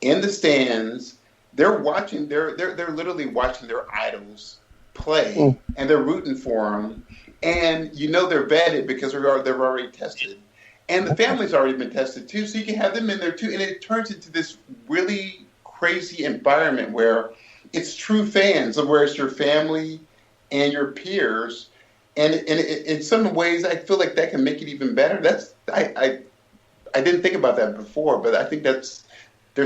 in the stands? They're watching. They're literally watching their idols play, and they're rooting for them. And they're vetted because they've already tested, and the family's already been tested too. So you can have them in there too, and it turns into this really crazy environment where it's true fans, of where it's your family and your peers. And in some ways, I feel like that can make it even better. I didn't think about that before, but I think there's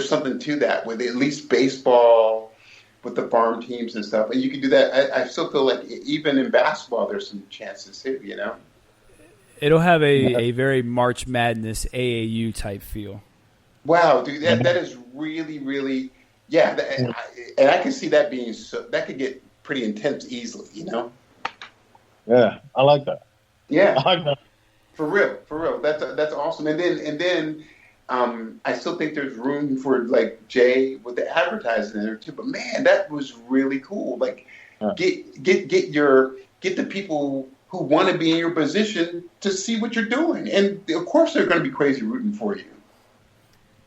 something to that with at least baseball, with the farm teams and stuff. And you can do that. I still feel like even in basketball, there's some chances too. It'll have a very March Madness AAU type feel. Wow, dude, that is really, really, and I can see that being that could get pretty intense easily. Yeah, I like that. Yeah, I like that. For real. That's awesome. And then I still think there's room for like Jay with the advertising in there too. But man, that was really cool. Like get the people who want to be in your position to see what you're doing, and of course they're going to be crazy rooting for you.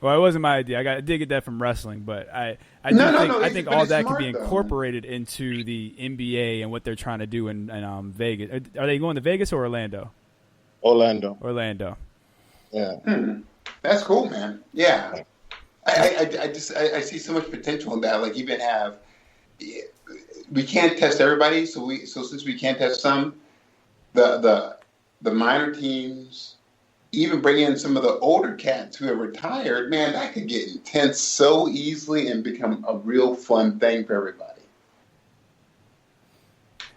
Well, it wasn't my idea. I did get that from wrestling, but I think all that can be incorporated into the NBA and what they're trying to do in Vegas. Are they going to Vegas or Orlando? Orlando. Yeah. That's cool, man. Yeah. I see so much potential in that. Like even we can't test everybody, so since we can't test some, the minor teams, even bring in some of the older cats who have retired, man, that could get intense so easily and become a real fun thing for everybody.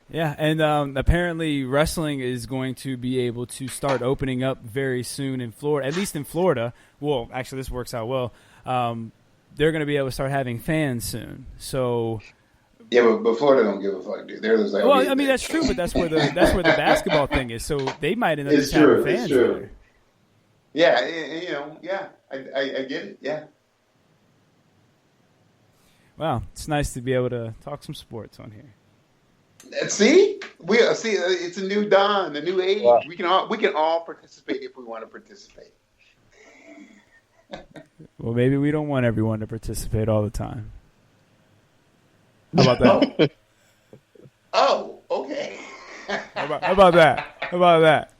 Yeah, and apparently wrestling is going to be able to start opening up very soon in Florida, at least in Florida. Well, actually, this works out well. They're going to be able to start having fans soon. So. Yeah, but Florida don't give a fuck, dude. They're just like. Well, I mean that's true, but that's where the basketball thing is. So they might end up just having fans there. Yeah, I get it. Yeah. Wow, it's nice to be able to talk some sports on here. See, it's a new dawn, a new age. Wow. We can all participate if we want to participate. Well, maybe we don't want everyone to participate all the time. How about that? Oh, okay. How about that?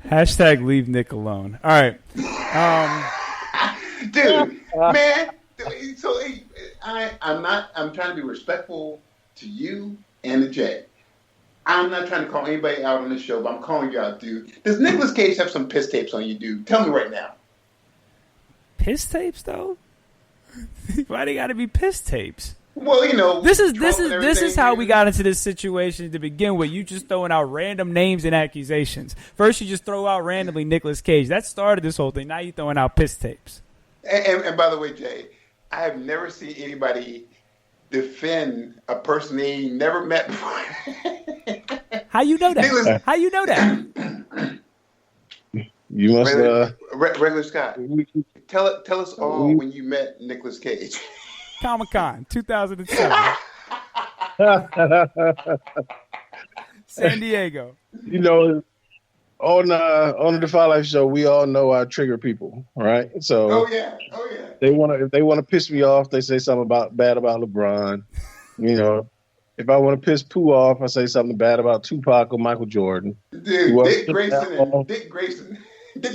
Hashtag leave Nick alone. All right. Dude, man. So I'm trying to be respectful to you and to Jay. I'm not trying to call anybody out on this show, but I'm calling you out, dude. Does Nicolas Cage have some piss tapes on you, dude? Tell me right now. Piss tapes, though? Why they got to be piss tapes? Well, this is how we got into this situation to begin with. You just throwing out random names and accusations. First, you just throw out randomly Nicolas Cage. That started this whole thing. Now you throwing out piss tapes. And by the way, Jay, I have never seen anybody defend a person they never met before. How you know that? How you know that? You must Regular Scott, tell us all when you met Nicolas Cage. Comic-Con 2007. San Diego. You know, on the Defy Life show, we all know I trigger people, right? So, oh yeah. if they want to piss me off, they say something bad about LeBron. You know, if I want to piss Pooh off, I say something bad about Tupac or Michael Jordan. Dude, Dick Grayson,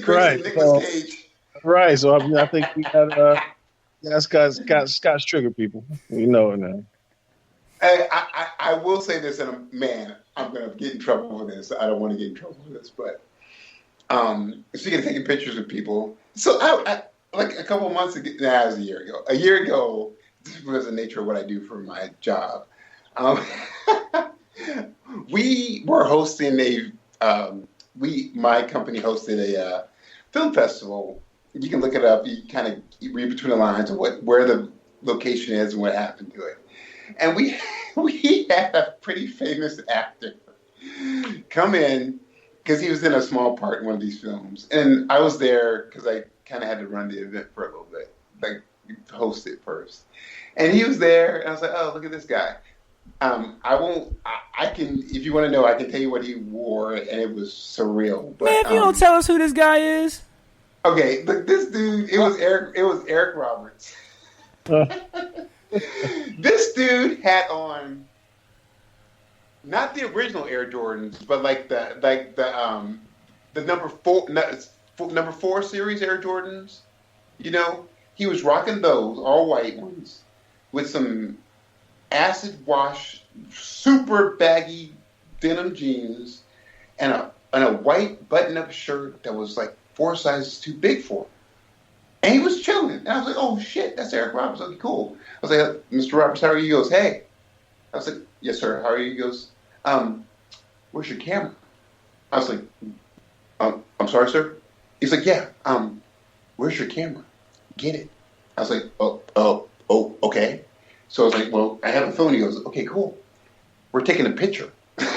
right. Nicolas Cage. Right. So I think we got Scott's trigger people. You know it now. I will say this, and man, I'm gonna get in trouble for this. I don't want to get in trouble for this, but speaking of taking pictures of people, so I like a couple months ago, it was a year ago. A year ago, this was the nature of what I do for my job. We were hosting my company hosted a film festival. You can look it up. You kind of read between the lines of where the location is and what happened to it. And we had a pretty famous actor come in because he was in a small part in one of these films. And I was there because I kind of had to run the event for a little bit, like host it first. And he was there, and I was like, oh, look at this guy. I can, if you want to know, I can tell you what he wore, and it was surreal. But, Man, if you don't tell us who this guy is. Okay, look, this dude, it was Eric Roberts. This dude had on not the original Air Jordans, but like the number 4 series Air Jordans. You know, he was rocking those all white ones with some acid wash, super baggy denim jeans, and a white button-up shirt that was like 4 sizes too big for him. And he was chilling. And I was like, oh, shit, that's Eric Roberts. Okay, cool. I was like, Mr. Roberts, how are you? He goes, hey. I was like, yes, sir. How are you? He goes, where's your camera? I was like, I'm sorry, sir? He's like, yeah, where's your camera? Get it. I was like, oh, okay. So I was like, well, I have a phone. He goes, okay, cool. We're taking a picture. And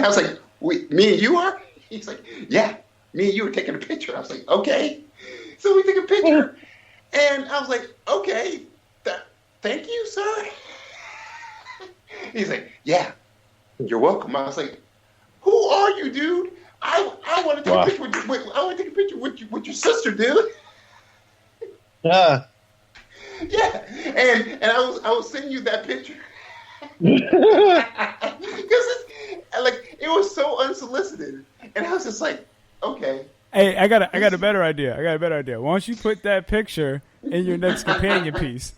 I was like, wait, me and you are? He's like, yeah, me and you were taking a picture. I was like, okay. So we took a picture. And I was like, okay, thank you, sir. He's like, yeah, you're welcome. I was like, who are you, dude? I want to take a picture with you. I want to take a picture with your sister, dude. Yeah. Yeah, and I was sending you that picture because it was so unsolicited, and I was just like, okay. Hey, I got a better idea. Why don't you put that picture in your next companion piece?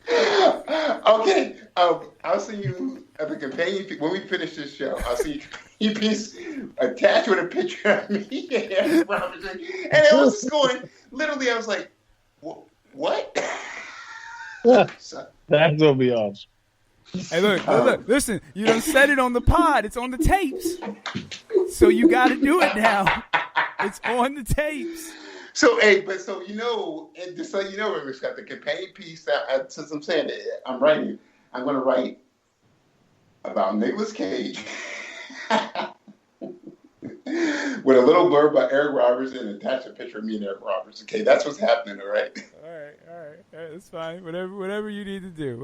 Okay, I'll send you the companion piece when we finish this show. I'll see you piece attached with a picture of me and Robinson, and it was just going. Literally, I was like, what? That's gonna be awesome. Hey, look, listen, you done said it on the pod. It's on the tapes. So you got to do it now. It's on the tapes. So, hey, but so you know, and just so you know, Rick's got the companion piece that, since I'm saying it, I'm going to write about Nicolas Cage with a little blurb about Eric Roberts and attach a picture of me and Eric Roberts. Okay, that's what's happening, all right? All right, that's fine. Whatever you need to do.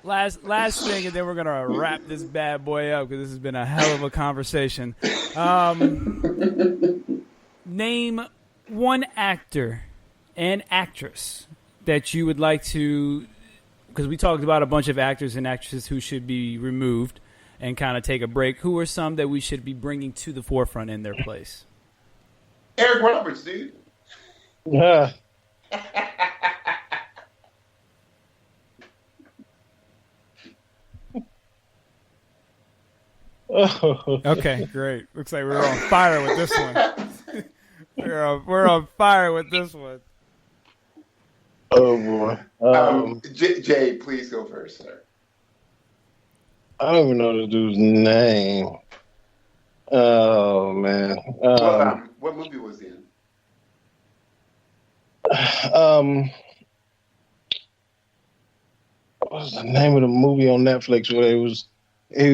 Last thing, and then we're gonna wrap this bad boy up because this has been a hell of a conversation. Name one actor and actress that you would like to, because we talked about a bunch of actors and actresses who should be removed and kind of take a break. Who are some that we should be bringing to the forefront in their place? Eric Roberts, dude. Yeah. Okay, great. Looks like we're on fire with this one. we're on fire with this one. Oh boy. Jay, please go first, sir. I don't even know the dude's name. Oh man. What movie was he in? What was the name of the movie on Netflix where he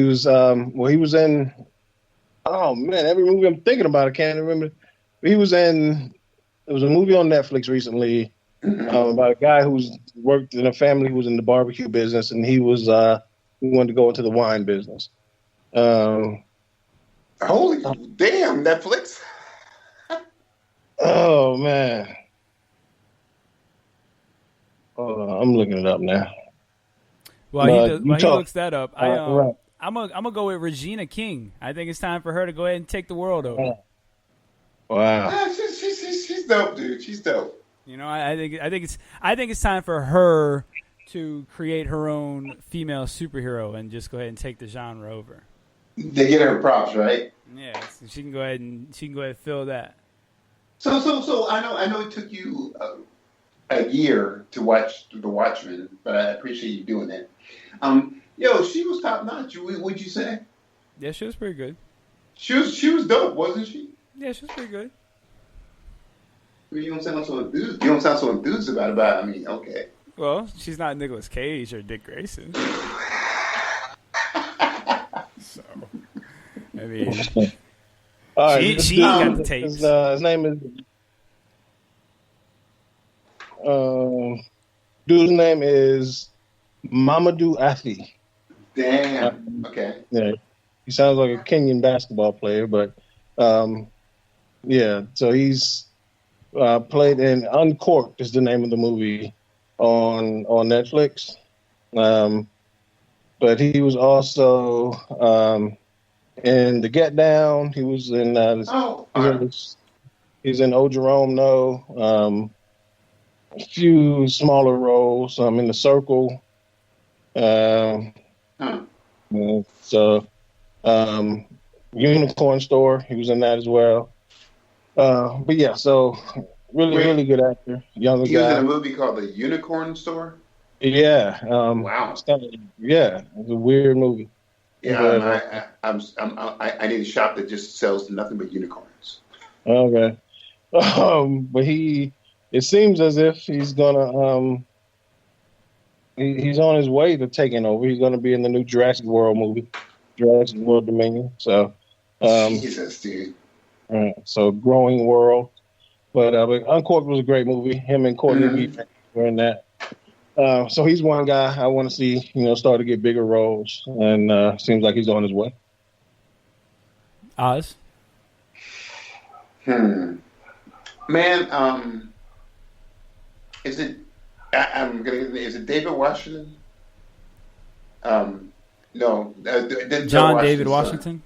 was in Oh man, every movie I'm thinking about, I can't remember. He was in. There was a movie on Netflix recently about a guy who's worked in a family who was in the barbecue business, and he wanted to go into the wine business. Holy damn, Netflix! Oh man, hold on, I'm looking it up now. While he looks that up, right. I'm gonna go with Regina King. I think it's time for her to go ahead and take the world over. Wow. Yeah, she's dope, dude. She's dope. You know, I think it's time for her to create her own female superhero and just go ahead and take the genre over. They get her props, right? Yeah, so she can go ahead and fill that. So I know it took you a year to watch The Watchmen, but I appreciate you doing it. She was top notch. Would you say? Yeah, she was pretty good. She was dope, wasn't she? Yeah, she was pretty good. I mean, you don't sound so enthused. You don't sound so enthused about it. But I mean, okay. Well, she's not Nicolas Cage or Dick Grayson. So, I mean, she got the tapes. His name is. Dude's name is Mamadou Afi. Damn. Okay. Yeah, he sounds like a Kenyan basketball player, but yeah. So he's played in Uncorked is the name of the movie on Netflix. But he was also in The Get Down. He was in. He's in Oh Jerome No. A few smaller roles. In The Circle. So, Unicorn Store. He was in that as well. But yeah, so really good actor. Younger guy. He was in a movie called The Unicorn Store. Yeah. Wow. It's a weird movie. Yeah, I need a shop that just sells nothing but unicorns. Okay. But it seems as if he's gonna he's on his way to taking over. He's gonna be in the new Jurassic World movie, Jurassic World Dominion. So, Jesus, dude. So growing world, but Uncorked was a great movie. Him and Courtney Weaver were in that. So he's one guy I want to see, start to get bigger roles, and seems like he's on his way. Oz? Man, is it David Washington? No, John David Washington.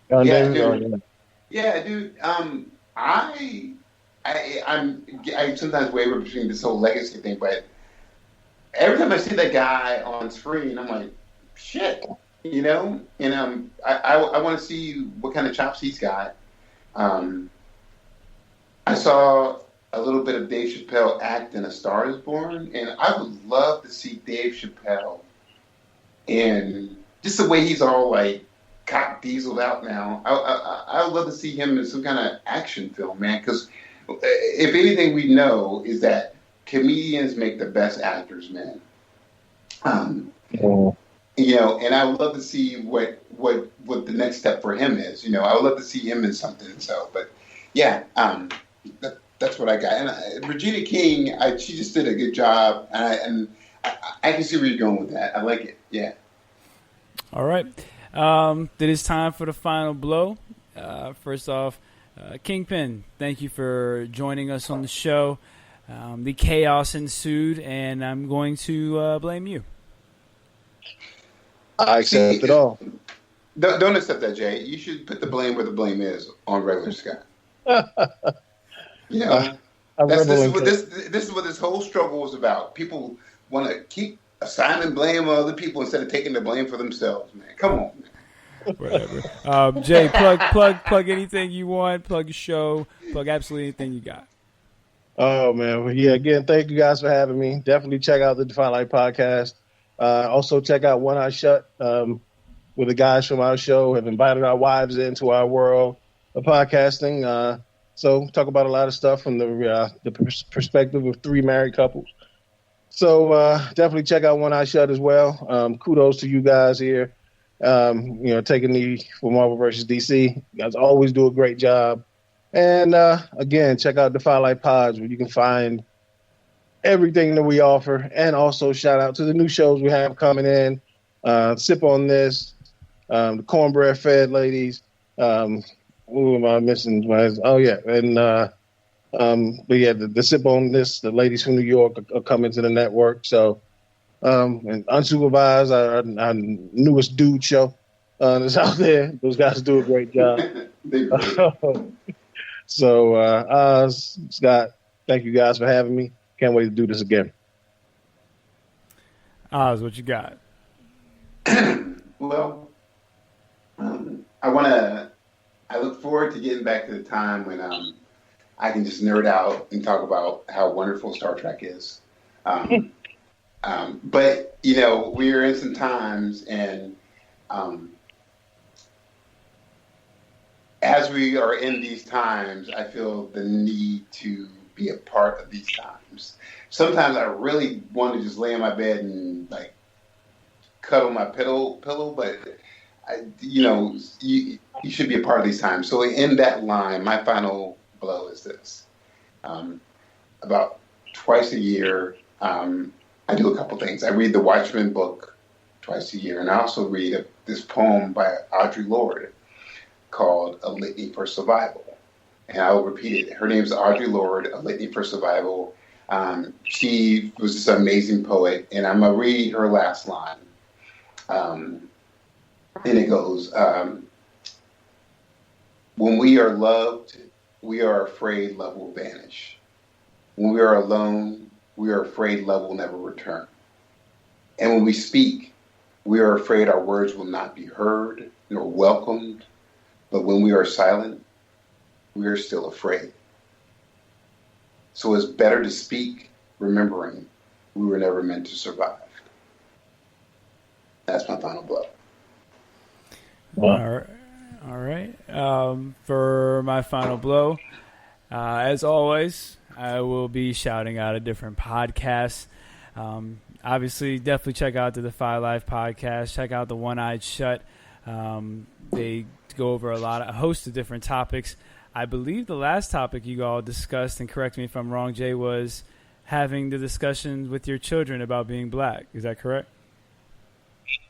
John Yeah, David, dude. Yeah, dude. I sometimes waver between this whole legacy thing, but every time I see that guy on screen, I'm like, shit, and I want to see what kind of chops he's got. I saw a little bit of Dave Chappelle act in A Star Is Born, and I would love to see Dave Chappelle and just the way he's all like cock dieseled out now. I would love to see him in some kind of action film, man, because if anything we know is that comedians make the best actors, man. And I would love to see what the next step for him is. I would love to see him in something. So, but yeah, that's what I got. And Regina King, she just did a good job, and I can see where you're going with that. I like it. Yeah. All right. It is time for the final blow. First off, Kingpin, thank you for joining us on the show. The chaos ensued, and I'm going to blame you. I accept it all. Don't accept that, Jay. You should put the blame where the blame is on regular Scott. This is what this whole struggle was about. People want to keep assigning blame on other people instead of taking the blame for themselves, man. Come on, man. Whatever. Jay, plug anything you want. Plug your show. Plug absolutely anything you got. Oh man, well, yeah. Again, thank you guys for having me. Definitely check out the Defy Life podcast. Also check out One Eye Shut. Where the guys from our show have invited our wives into our world of podcasting. So talk about a lot of stuff from the perspective of three married couples. So definitely check out One Eye Shut as well. Kudos to you guys here. taking the for Marvel versus DC. You guys always do a great job. And again, check out Defy Life Pods, where you can find everything that we offer. And also shout out to the new shows we have coming in. Sip on This, the Cornbread Fed Ladies. Who am I missing? Oh yeah, and but yeah, the Sip on This, the ladies from New York are coming to the network. So and Unsupervised, our newest dude show that's out there. Those guys do a great job. So Scott, thank you guys for having me. Can't wait to do this again. Oz, what you got? Well, I look forward to getting back to the time when I can just nerd out and talk about how wonderful Star Trek is. But, we're in some times, and as we are in these times, I feel the need to be a part of these times. Sometimes I really want to just lay in my bed and cuddle my pillow, but you should be a part of these times. So in that line, my final blow is this: about twice a year, I do a couple things. I read the Watchmen book twice a year, and I also read this poem by Audre Lorde called "A Litany for Survival." And I'll repeat it. Her name's Audre Lorde, "A Litany for Survival." She was this amazing poet, and I'm going to read her last line. And it goes, when we are loved, we are afraid love will vanish. When we are alone, we are afraid love will never return. And when we speak, we are afraid our words will not be heard nor welcomed. But when we are silent, we are still afraid. So it's better to speak, remembering we were never meant to survive. That's my final blow. All right. For my final blow, as always, I will be shouting out a different podcast. Obviously, definitely check out the Defy Life podcast. Check out the One-Eyed Shut. They go over a host of different topics. I believe the last topic you all discussed, and correct me if I'm wrong, Jay, was having the discussions with your children about being black. Is that correct?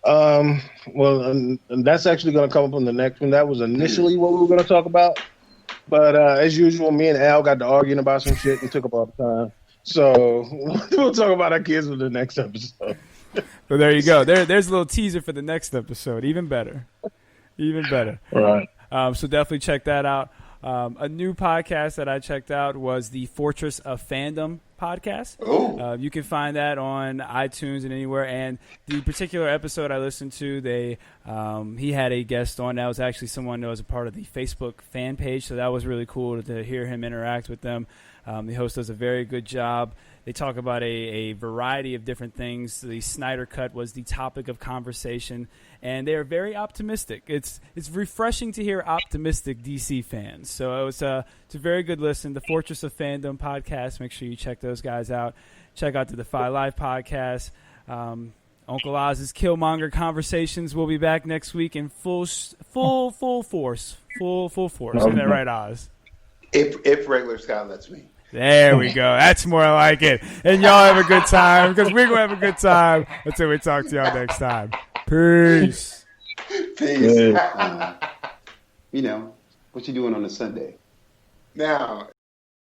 Well, and that's actually going to come up on the next one. That was initially what we were going to talk about. But as usual, me and Al got to arguing about some shit and took up all the time. So we'll talk about our kids in the next episode. So there you go. There's a little teaser for the next episode. Even better. Right. So definitely check that out. A new podcast that I checked out was the Fortress of Fandom podcast. You can find that on iTunes and anywhere. And the particular episode I listened to, he had a guest on. That was actually someone that was a part of the Facebook fan page. So that was really cool to hear him interact with them. The host does a very good job. They talk about a variety of different things. The Snyder Cut was the topic of conversation, and they are very optimistic. It's refreshing to hear optimistic DC fans. So it's a very good listen. The Fortress of Fandom podcast. Make sure you check those guys out. Check out the Defy Life podcast. Uncle Oz's Killmonger Conversations will be back next week in full force. Full force. Isn't that right, Oz? If regular Scott lets me. There we go. That's more like it. And y'all have a good time, because we're going to have a good time until we talk to y'all next time. Peace. Peace. What you doing on a Sunday? Now,